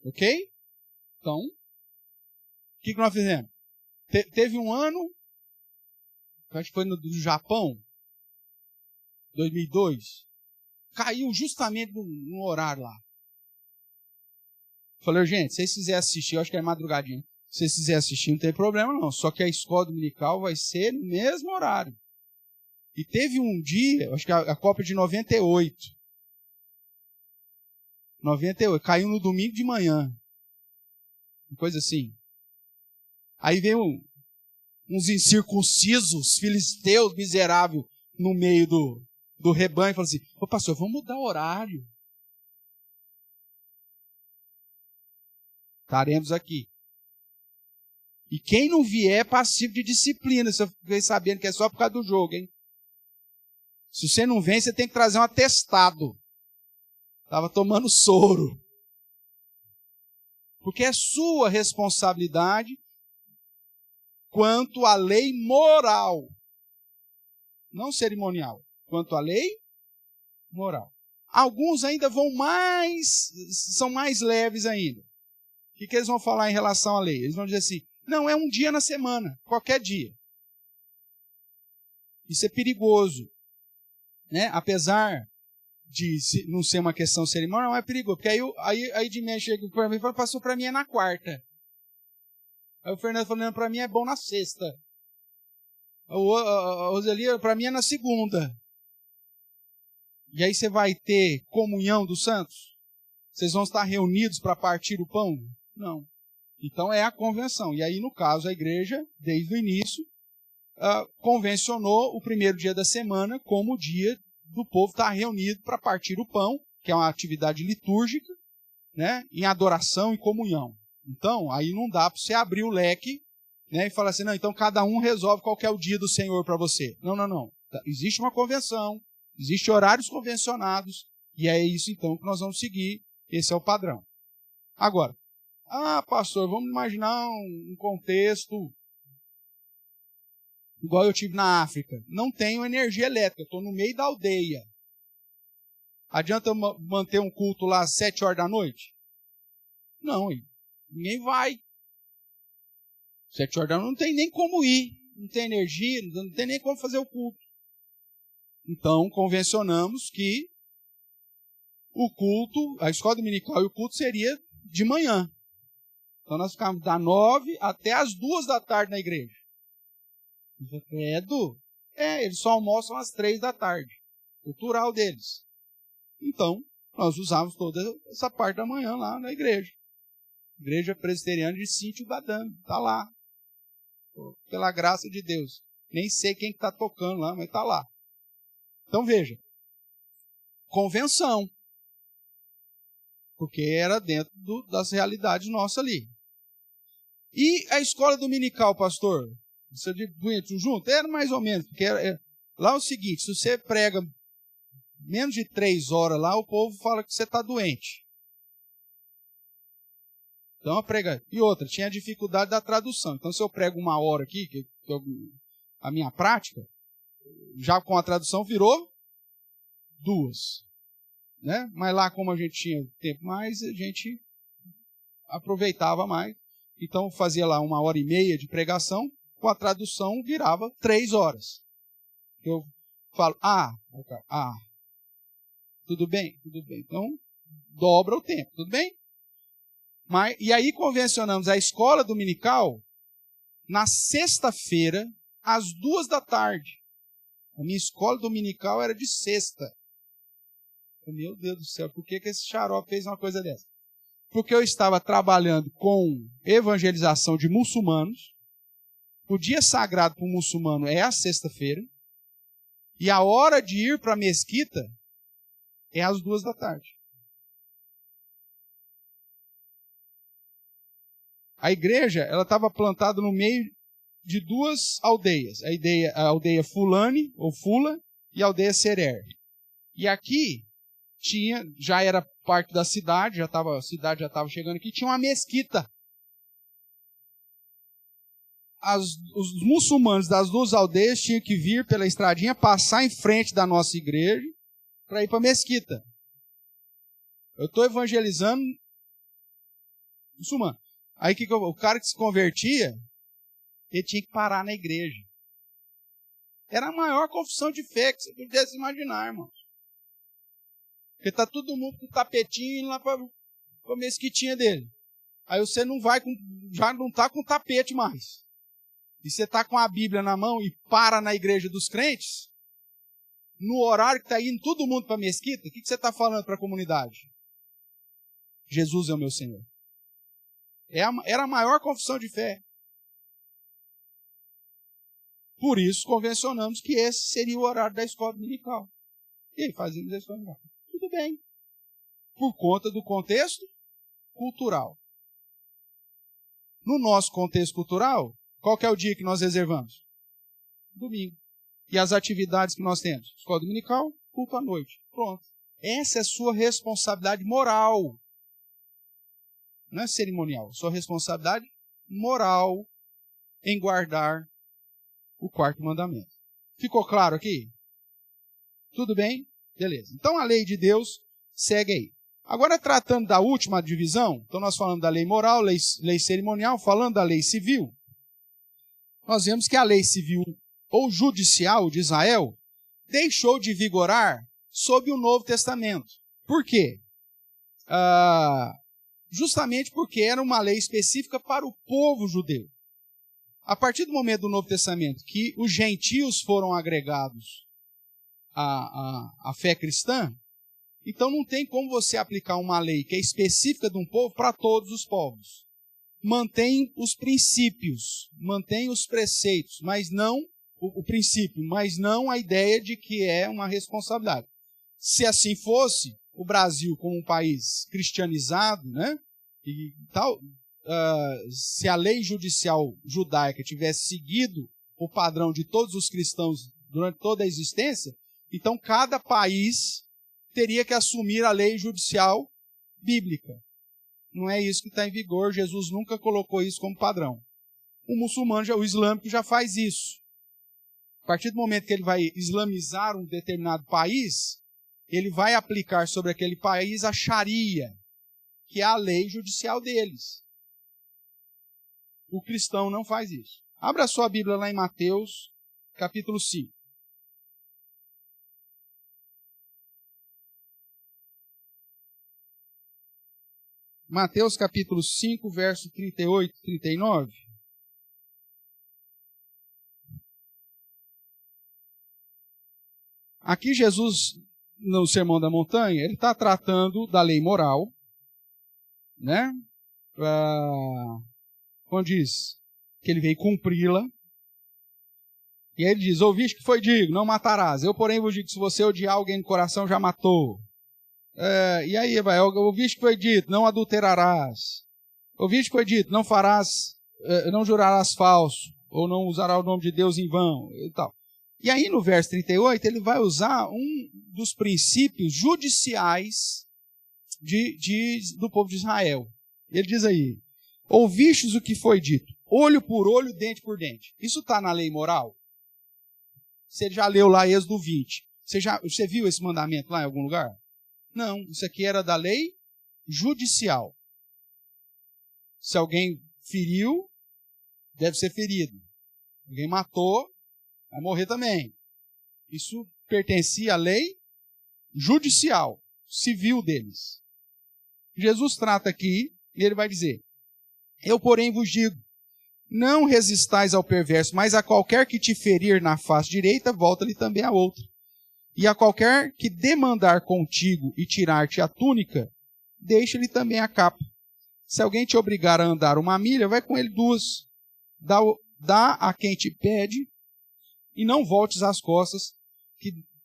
Ok? Então, o que nós fizemos? Teve um ano, acho que foi no Japão, 2002, caiu justamente no horário lá. Falei, gente, se vocês quiserem assistir, eu acho que é madrugadinha, se vocês quiserem assistir, não tem problema não, só que a escola dominical vai ser no mesmo horário. E teve um dia, acho que a Copa de 98, caiu no domingo de manhã. Uma coisa assim. Aí veio uns incircuncisos, filisteus, miseráveis, no meio do rebanho, e falaram assim, ô pastor, vamos mudar o horário. Estaremos aqui. E quem não vier é passivo de disciplina, se eu fiquei sabendo que é só por causa do jogo, hein? Se você não vem, você tem que trazer um atestado. Estava tomando soro. Porque é sua responsabilidade quanto à lei moral. Não cerimonial. Quanto à lei moral. Alguns ainda são mais leves ainda. O que eles vão falar em relação à lei? Eles vão dizer assim, não, é um dia na semana, qualquer dia. Isso é perigoso, né? Apesar de não ser uma questão cerimonial, é perigoso. Porque aí de manhã chega para mim e fala, passou para mim é na quarta. Aí o Fernando falando, para mim é bom na sexta. A Roseli, para mim é na segunda. E aí você vai ter comunhão dos santos? Vocês vão estar reunidos para partir o pão? Não. Então é a convenção. E aí, no caso, a igreja, desde o início, convencionou o primeiro dia da semana como o dia do povo estar reunido para partir o pão, que é uma atividade litúrgica, né, em adoração e comunhão. Então, aí não dá para você abrir o leque, né, e falar assim, não, então cada um resolve qual que é o dia do Senhor para você. Não, não, não. Existe uma convenção, existem horários convencionados, e é isso então que nós vamos seguir. Esse é o padrão. Agora, pastor, vamos imaginar um contexto igual eu tive na África. Não tenho energia elétrica, estou no meio da aldeia. Adianta eu manter um culto lá às 7 horas da noite? Não, ninguém vai. 7 horas da noite não tem nem como ir. Não tem energia, não tem nem como fazer o culto. Então, convencionamos que o culto, a escola dominical e o culto seria de manhã. Então nós ficamos das 9 até as 2 da tarde na igreja. Credo? Eles só almoçam às 3 da tarde. Cultural deles. Então, nós usávamos toda essa parte da manhã lá na igreja. Igreja presbiteriana de Sítio Gadame. Está lá. Pela graça de Deus. Nem sei quem está tocando lá, mas está lá. Então veja. Convenção. Porque era dentro das realidades nossas ali. E a escola dominical, pastor? Você diz junto? Era mais ou menos. Porque lá é o seguinte, se você prega menos de 3 horas lá, o povo fala que você está doente. Então, prega. E outra, tinha a dificuldade da tradução. Então, se eu prego 1 hora aqui, a minha prática, já com a tradução virou 2. Né? Mas lá, como a gente tinha tempo mais, a gente aproveitava mais. Então, fazia lá 1h30 de pregação, com a tradução virava 3 horas. Eu falo, tudo bem? Tudo bem. Então, dobra o tempo, tudo bem? E aí convencionamos a escola dominical na sexta-feira, às 2 da tarde. A minha escola dominical era de sexta. Meu Deus do céu, por que esse xarope fez uma coisa dessa? Porque eu estava trabalhando com evangelização de muçulmanos. O dia sagrado para o muçulmano é a sexta-feira. E a hora de ir para a mesquita é às 2 da tarde. A igreja, ela estava plantada no meio de 2 aldeias. A aldeia Fulani, ou Fula, e a aldeia Serer. E aqui já era parte da cidade, a cidade já estava chegando aqui, tinha uma mesquita. Os muçulmanos das 2 aldeias tinham que vir pela estradinha, passar em frente da nossa igreja, para ir para a mesquita. Eu estou evangelizando muçulmano. Aí o cara que se convertia, ele tinha que parar na igreja. Era a maior confissão de fé que você pudesse imaginar, irmão. Porque está todo mundo com o tapetinho indo lá para a mesquitinha dele. Aí você já não está com o tapete mais. E você está com a Bíblia na mão e para na igreja dos crentes, no horário que está indo todo mundo para a mesquita, o que você está falando para a comunidade? Jesus é o meu Senhor. Era a maior confissão de fé. Por isso, convencionamos que esse seria o horário da escola dominical. E aí, fazíamos a escola dominical. Tudo bem. Por conta do contexto cultural. No nosso contexto cultural, qual que é o dia que nós reservamos? Domingo. E as atividades que nós temos? Escola dominical, culto à noite. Pronto. Essa é a sua responsabilidade moral. Não é cerimonial. Sua responsabilidade moral em guardar o 4º mandamento. Ficou claro aqui? Tudo bem? Beleza. Então a lei de Deus segue aí. Agora, tratando da última divisão, então nós falamos da lei moral, lei cerimonial, falando da lei civil, nós vemos que a lei civil ou judicial de Israel deixou de vigorar sob o Novo Testamento. Por quê? Justamente porque era uma lei específica para o povo judeu. A partir do momento do Novo Testamento que os gentios foram agregados à fé cristã, então não tem como você aplicar uma lei que é específica de um povo para todos os povos. Mantém os princípios, mantém os preceitos, mas não o princípio, mas não a ideia de que é uma responsabilidade. Se assim fosse, o Brasil como um país cristianizado, né, e tal, se a lei judicial judaica tivesse seguido o padrão de todos os cristãos durante toda a existência, então cada país teria que assumir a lei judicial bíblica. Não é isso que está em vigor, Jesus nunca colocou isso como padrão. O muçulmano, o islâmico já faz isso. A partir do momento que ele vai islamizar um determinado país, ele vai aplicar sobre aquele país a Sharia, que é a lei judicial deles. O cristão não faz isso. Abra sua Bíblia lá em Mateus, capítulo 5. Mateus capítulo 5, verso 38 e 39. Aqui Jesus, no Sermão da Montanha, ele está tratando da lei moral, né? Quando diz que ele veio cumpri-la. E aí ele diz, ouviste que foi dito, não matarás. Eu, porém, vos digo que se você odiar alguém no coração, já matou. E aí, vai, ouviste que foi dito, não adulterarás. Ouviste que foi dito, não farás, não jurarás falso, ou não usarás o nome de Deus em vão, e tal. E aí, no verso 38, ele vai usar um dos princípios judiciais do povo de Israel. Ele diz aí, ouvistes o que foi dito, olho por olho, dente por dente. Isso está na lei moral? Você já leu lá Êxodo 20. Você viu esse mandamento lá em algum lugar? Não, isso aqui era da lei judicial. Se alguém feriu, deve ser ferido. Alguém matou, vai morrer também. Isso pertencia à lei judicial, civil deles. Jesus trata aqui, e ele vai dizer, eu, porém, vos digo, não resistais ao perverso, mas a qualquer que te ferir na face direita, volta-lhe também a outra. E a qualquer que demandar contigo e tirar-te a túnica, deixa-lhe também a capa. Se alguém te obrigar a andar 1 milha, vai com ele 2. Dá a quem te pede, e não voltes às costas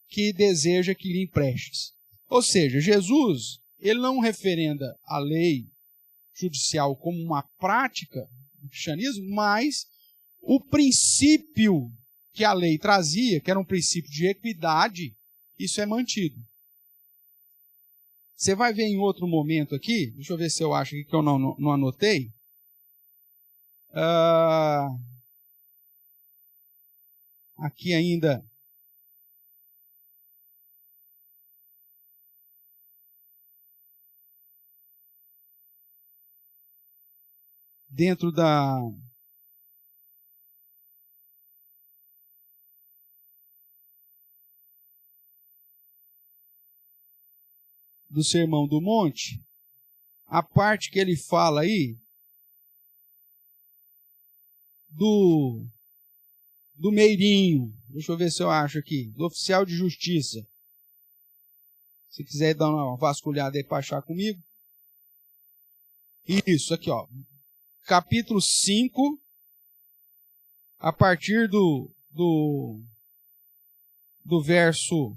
que deseja que lhe emprestes. Ou seja, Jesus, ele não referenda a lei judicial como uma prática do cristianismo, mas o princípio que a lei trazia, que era um princípio de equidade, isso é mantido. Você vai ver em outro momento aqui, deixa eu ver se eu acho aqui que eu não anotei. Aqui ainda. Dentro do Sermão do Monte, a parte que ele fala aí do meirinho, deixa eu ver se eu acho aqui, do oficial de justiça. Se quiser dar uma vasculhada aí para achar comigo. Isso, aqui ó, capítulo 5, a partir do verso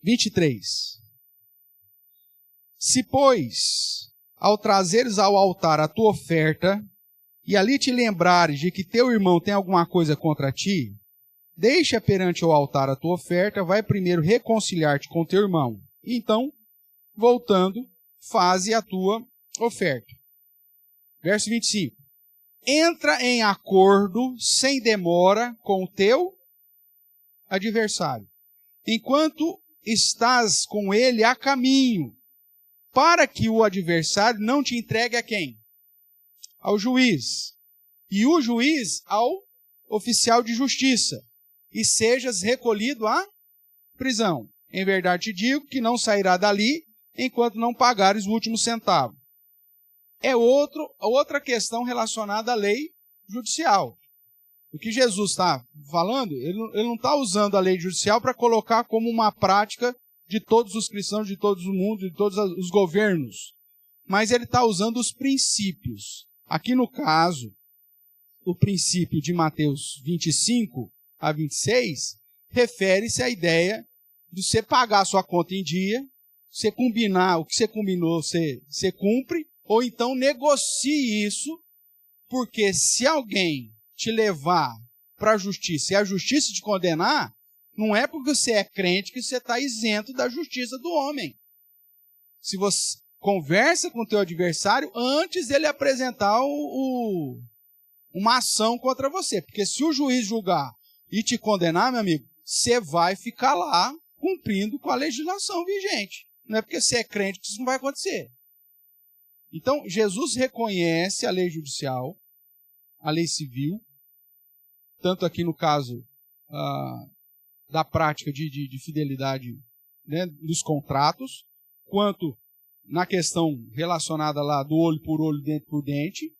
23. Se, pois, ao trazeres ao altar a tua oferta, e ali te lembrares de que teu irmão tem alguma coisa contra ti, deixa perante o altar a tua oferta, vai primeiro reconciliar-te com teu irmão. E então, voltando, faze a tua oferta. Verso 25. entra em acordo sem demora com o teu adversário, enquanto estás com ele a caminho, para que o adversário não te entregue a quem? Ao juiz. E o juiz ao oficial de justiça. E sejas recolhido à prisão. Em verdade te digo que não sairá dali enquanto não pagares o último centavo. É outra questão relacionada à lei judicial. O que Jesus está falando, ele não está usando a lei judicial para colocar como uma prática de todos os cristãos, de todo o mundo, de todos os governos. Mas ele está usando os princípios. Aqui no caso, o princípio de Mateus 25 a 26 refere-se à ideia de você pagar a sua conta em dia, você combinar, o que você combinou, você cumpre, ou então negocie isso, porque se alguém te levar para a justiça e a justiça te condenar, não é porque você é crente que você está isento da justiça do homem. Se você conversa com o teu adversário antes dele apresentar uma ação contra você. Porque se o juiz julgar e te condenar, meu amigo, você vai ficar lá cumprindo com a legislação vigente. Não é porque você é crente que isso não vai acontecer. Então, Jesus reconhece a lei judicial, a lei civil, tanto aqui no caso da prática de fidelidade, né, dos contratos, quanto na questão relacionada lá do olho por olho, dente por dente,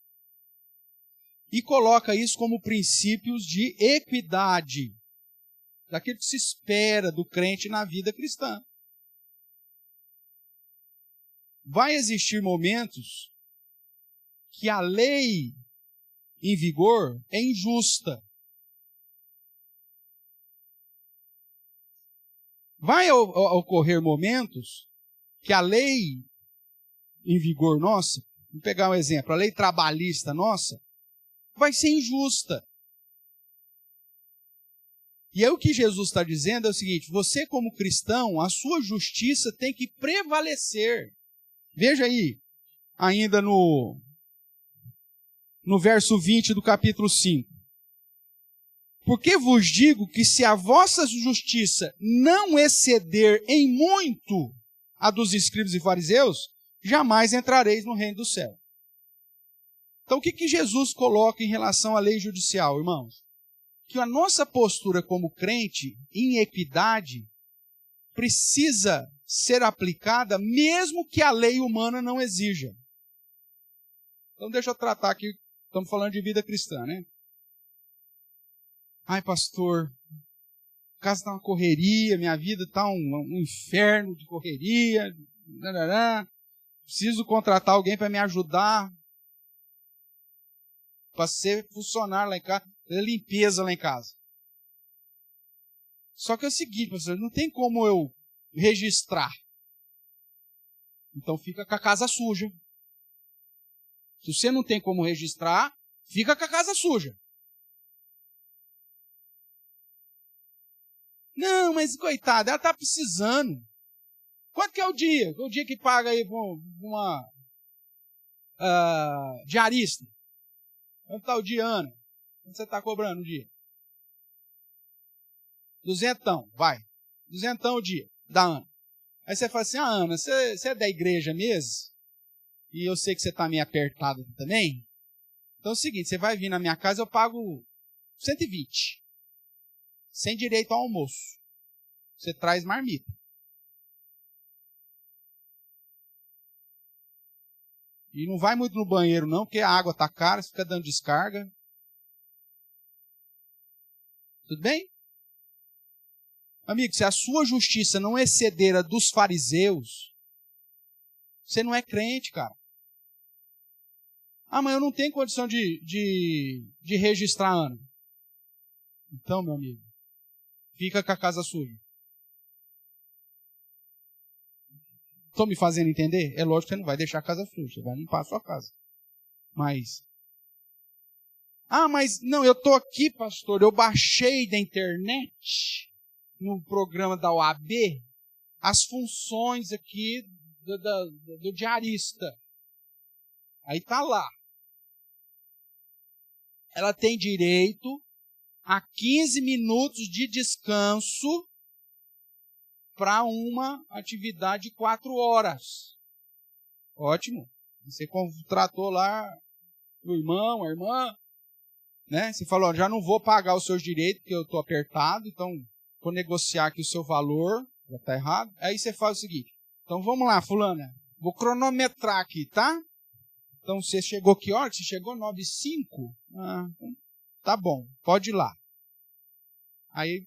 e coloca isso como princípios de equidade, daquilo que se espera do crente na vida cristã. Vai existir momentos que a lei em vigor é injusta. Vai ocorrer momentos que a lei em vigor nossa, vamos pegar um exemplo, a lei trabalhista nossa, vai ser injusta. E aí o que Jesus está dizendo é o seguinte: você como cristão, a sua justiça tem que prevalecer. Veja aí, ainda no verso 20 do capítulo 5. Porque vos digo que se a vossa justiça não exceder em muito a dos escribas e fariseus, jamais entrareis no reino do céu. Então o que Jesus coloca em relação à lei judicial, irmãos? Que a nossa postura como crente, em equidade, precisa ser aplicada mesmo que a lei humana não exija. Então deixa eu tratar aqui, estamos falando de vida cristã, né? Ai, pastor, a casa está uma correria, minha vida está um inferno de correria, preciso contratar alguém para me ajudar, para ser funcionário lá em casa, fazer limpeza lá em casa. Só que é o seguinte, pastor, não tem como eu registrar. Então fica com a casa suja. Se você não tem como registrar, fica com a casa suja. Não, mas coitada, ela está precisando. Quanto que é o dia? O dia que paga aí uma diarista? Quanto está o dia, Ana? Quanto você está cobrando o dia? 200, vai. 200 o dia, da Ana. Aí você fala assim, Ana, você é da igreja mesmo? E eu sei que você está meio apertada também. Então é o seguinte, você vai vir na minha casa, eu pago 120. Sem direito ao almoço. Você traz marmita. E não vai muito no banheiro não, porque a água está cara, você fica dando descarga. Tudo bem? Amigo, se a sua justiça não exceder a dos fariseus, você não é crente, cara. Ah, mas eu não tenho condição de registrar a Ana. Então, meu amigo, fica com a casa suja. Estou me fazendo entender? É lógico que você não vai deixar a casa suja, você vai limpar a sua casa. Mas... mas não, eu estou aqui, pastor, eu baixei da internet, no programa da OAB, as funções aqui do diarista. Aí está lá. ela tem direito a 15 minutos de descanso para uma atividade de 4 horas. Ótimo. Você contratou lá o irmão, a irmã, né? Você falou, já não vou pagar os seus direitos, porque eu estou apertado, então vou negociar aqui o seu valor, já está errado. Aí você faz o seguinte, então vamos lá, fulana, vou cronometrar aqui, tá? Então você chegou que hora? Você chegou 9h05? Tá bom, pode ir lá. Aí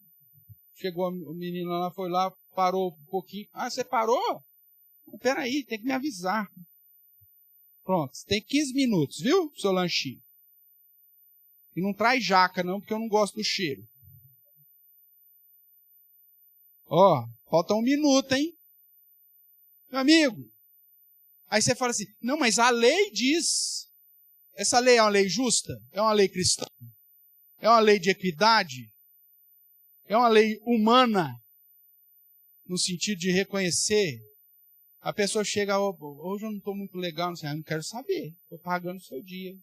chegou o menino lá, foi lá, parou um pouquinho. Você parou? Peraí, tem que me avisar. Pronto, você tem 15 minutos, viu, seu lanchinho? E não traz jaca não, porque eu não gosto do cheiro. Falta 1 minuto, hein? Meu amigo. Aí você fala assim, não, mas a lei diz. Essa lei é uma lei justa? É uma lei cristã? É uma lei de equidade? É uma lei humana? No sentido de reconhecer? A pessoa chega, hoje eu não estou muito legal, não sei, eu não quero saber. Estou pagando o seu dia.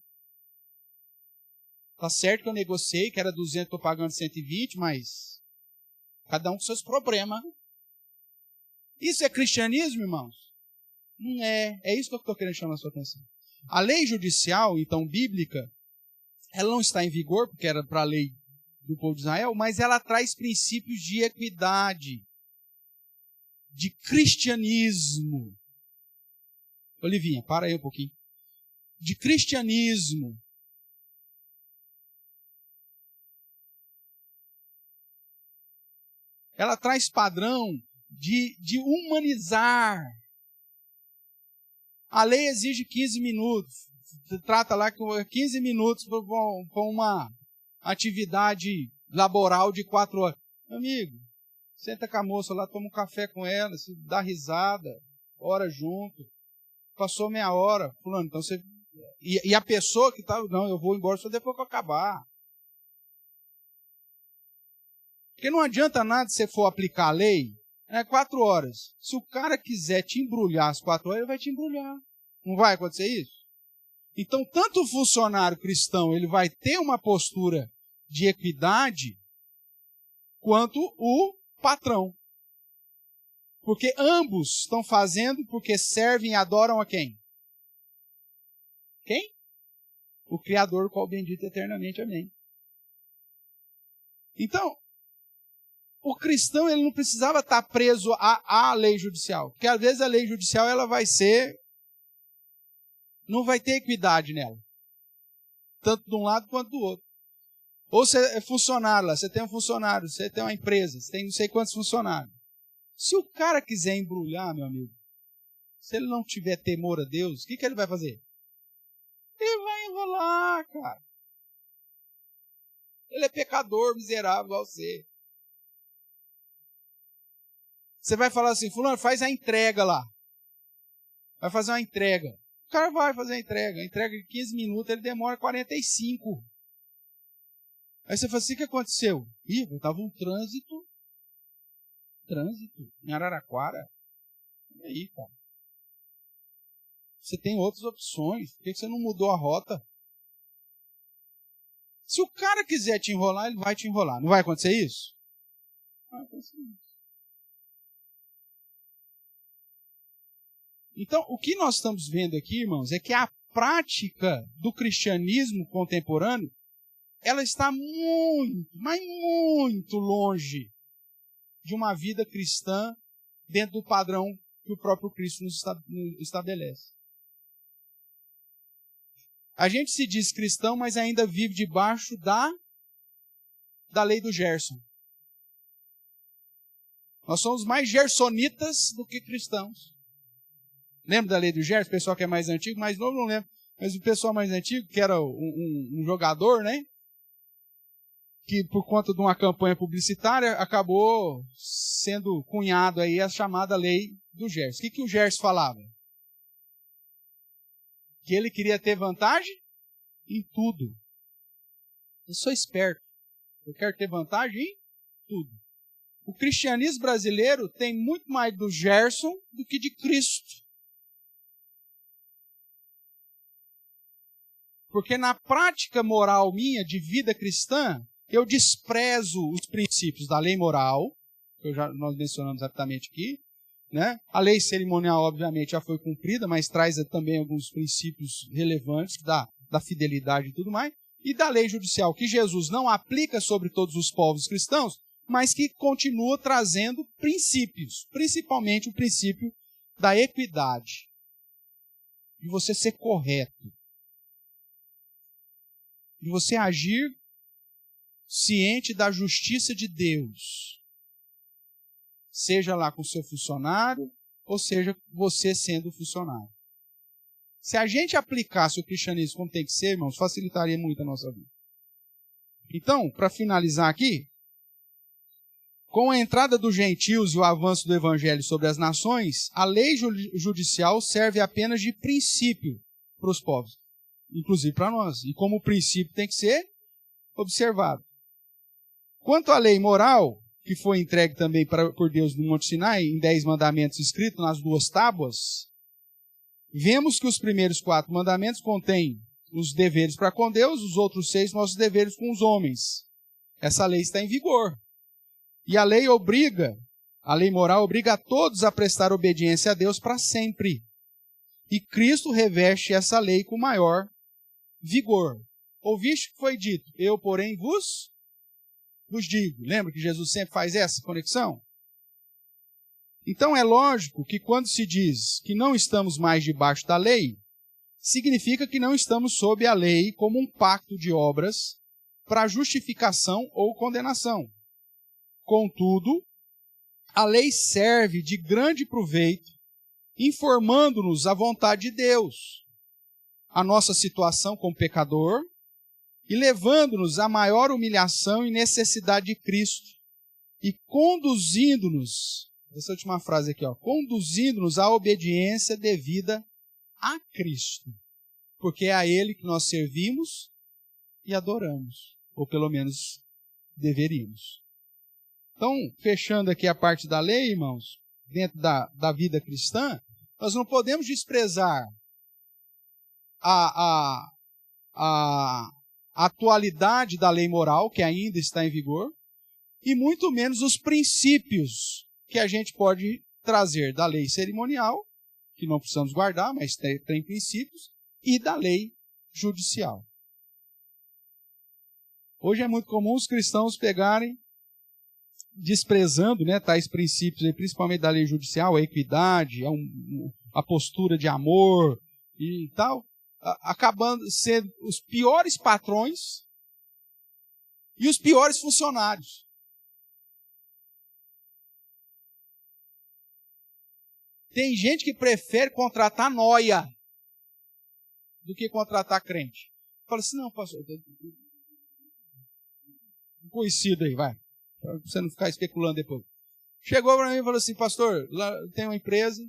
Tá certo que eu negociei, que era 200, estou pagando 120, mas cada um com seus problemas. Isso é cristianismo, irmãos? Não é. É isso que eu estou querendo chamar a sua atenção. A lei judicial, então, bíblica, ela não está em vigor, porque era para a lei do povo de Israel, mas ela traz princípios de equidade, de cristianismo. Olivinha, para aí um pouquinho. De cristianismo. Ela traz padrão de humanizar. A lei exige 15 minutos. Trata lá que 15 minutos para uma atividade laboral de 4 horas. Meu amigo, senta com a moça lá, toma um café com ela, se dá risada, ora junto. Passou meia hora, fulano, então você... E a pessoa que está, não, eu vou embora só depois que eu acabar. Porque não adianta nada se você for aplicar a lei, 4 horas. Se o cara quiser te embrulhar às 4 horas, ele vai te embrulhar. Não vai acontecer isso? Então, tanto o funcionário cristão, ele vai ter uma postura de equidade, quanto o patrão. Porque ambos estão fazendo porque servem e adoram a quem? Quem? O Criador, qual bendito eternamente. Amém. Então, o cristão ele não precisava estar preso à lei judicial. Porque às vezes a lei judicial ela não vai ter equidade nela. Tanto de um lado quanto do outro. Ou você é funcionário lá, você tem um funcionário, você tem uma empresa, você tem não sei quantos funcionários. Se o cara quiser embrulhar, meu amigo, se ele não tiver temor a Deus, o que ele vai fazer? Ele vai enrolar, cara. Ele é pecador, miserável, igual você. Você vai falar assim, fulano, faz a entrega lá. Vai fazer uma entrega. O cara vai fazer a entrega. A entrega de 15 minutos, ele demora 45. Aí você fala assim, o que aconteceu? Eu estava um trânsito em Araraquara. E aí, cara? Você tem outras opções. Por que você não mudou a rota? Se o cara quiser te enrolar, ele vai te enrolar. Não vai acontecer isso? Vai acontecer isso. Então, o que nós estamos vendo aqui, irmãos, é que a prática do cristianismo contemporâneo, ela está muito, mas muito longe de uma vida cristã dentro do padrão que o próprio Cristo nos estabelece. A gente se diz cristão, mas ainda vive debaixo da lei do Gerson. Nós somos mais gersonitas do que cristãos. Lembra da lei do Gerson? O pessoal que é mais antigo, mais novo não lembra. Mas o pessoal mais antigo, que era um jogador, né? Que por conta de uma campanha publicitária acabou sendo cunhado aí a chamada lei do Gerson. O que o Gerson falava? Que ele queria ter vantagem em tudo. Eu sou esperto. Eu quero ter vantagem em tudo. O cristianismo brasileiro tem muito mais do Gerson do que de Cristo. Porque na prática moral minha, de vida cristã, eu desprezo os princípios da lei moral, que nós mencionamos rapidamente aqui, né? A lei cerimonial, obviamente, já foi cumprida, mas traz também alguns princípios relevantes da fidelidade e tudo mais, e da lei judicial, que Jesus não aplica sobre todos os povos cristãos, mas que continua trazendo princípios, principalmente o princípio da equidade, de você ser correto, de você agir ciente da justiça de Deus, seja lá com o seu funcionário, ou seja, você sendo funcionário. Se a gente aplicasse o cristianismo como tem que ser, irmãos, facilitaria muito a nossa vida. Então, para finalizar aqui, com a entrada dos gentios e o avanço do evangelho sobre as nações, a lei judicial serve apenas de princípio para os povos, inclusive para nós. E como princípio tem que ser observado. Quanto à lei moral, que foi entregue também por Deus no Monte Sinai, em 10 mandamentos escritos nas 2 tábuas, vemos que os primeiros 4 mandamentos contêm os deveres para com Deus, os outros 6 nossos deveres com os homens. Essa lei está em vigor. E a lei moral obriga a todos a prestar obediência a Deus para sempre. E Cristo reveste essa lei com maior vigor. Ouviste o que foi dito? Eu, porém, vos digo. Lembra que Jesus sempre faz essa conexão? Então é lógico que quando se diz que não estamos mais debaixo da lei, significa que não estamos sob a lei como um pacto de obras para justificação ou condenação. Contudo, a lei serve de grande proveito, informando-nos a vontade de Deus, a nossa situação como pecador, e levando-nos à maior humilhação e necessidade de Cristo, e conduzindo-nos, essa última frase aqui, conduzindo-nos à obediência devida a Cristo, porque é a Ele que nós servimos e adoramos, ou pelo menos deveríamos. Então, fechando aqui a parte da lei, irmãos, dentro da vida cristã, nós não podemos desprezar a atualidade da lei moral, que ainda está em vigor, e muito menos os princípios que a gente pode trazer da lei cerimonial, que não precisamos guardar, mas tem princípios, e da lei judicial. Hoje é muito comum os cristãos pegarem, desprezando, tais princípios, principalmente da lei judicial, a equidade, a postura de amor e tal, acabando sendo os piores patrões e os piores funcionários. Tem gente que prefere contratar nóia do que contratar crente. Fala assim, não, pastor, um conhecido aí, vai. Para você não ficar especulando depois. Chegou para mim e falou assim, pastor, lá tem uma empresa,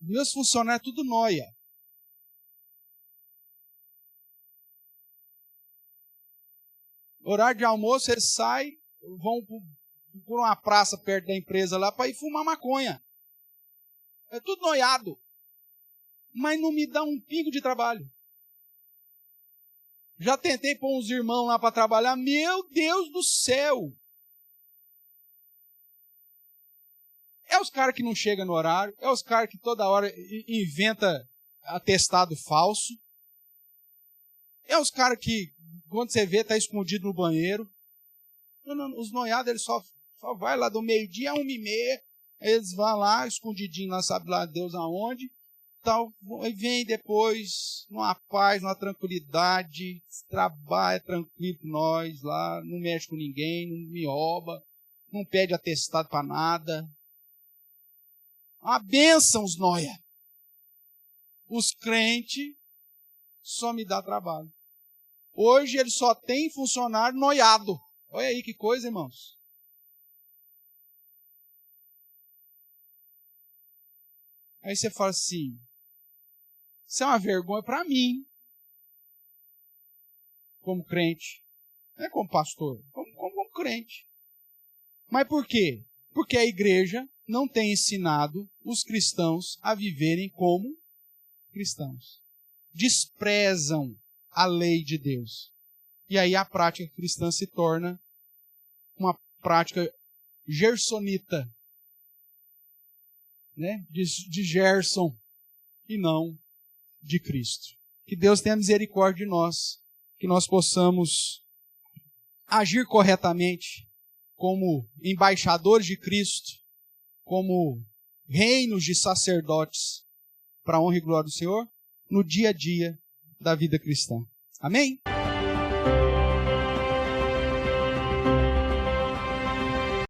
meus funcionários tudo nóia. Horário de almoço, eles saem, vão por uma praça perto da empresa lá para ir fumar maconha. É tudo noiado. Mas não me dá um pingo de trabalho. Já tentei pôr uns irmãos lá para trabalhar. Meu Deus do céu! É os caras que não chegam no horário. É os caras que toda hora inventa atestado falso. É os caras que, quando você vê, está escondido no banheiro. Não, os noiados, eles só vai lá do meio-dia a 1h30. Eles vão lá, escondidinho lá, sabe lá Deus aonde. Tal, e vem depois, numa paz, numa tranquilidade, trabalha tranquilo com nós lá, não mexe com ninguém, não me rouba, não pede atestado para nada. Uma bênção os nóia. Os crentes só me dá trabalho. Hoje ele só tem funcionário noiado. Olha aí que coisa, irmãos. Aí você fala assim, isso é uma vergonha para mim, como crente. Não é como pastor, como crente. Mas por quê? Porque a igreja não tem ensinado os cristãos a viverem como cristãos. desprezam a lei de Deus. E aí a prática cristã se torna uma prática gersonita, né? De Gerson, e não de Cristo. Que Deus tenha misericórdia de nós, que nós possamos agir corretamente como embaixadores de Cristo, como reinos de sacerdotes, para a honra e glória do Senhor, no dia a dia da vida cristã. Amém?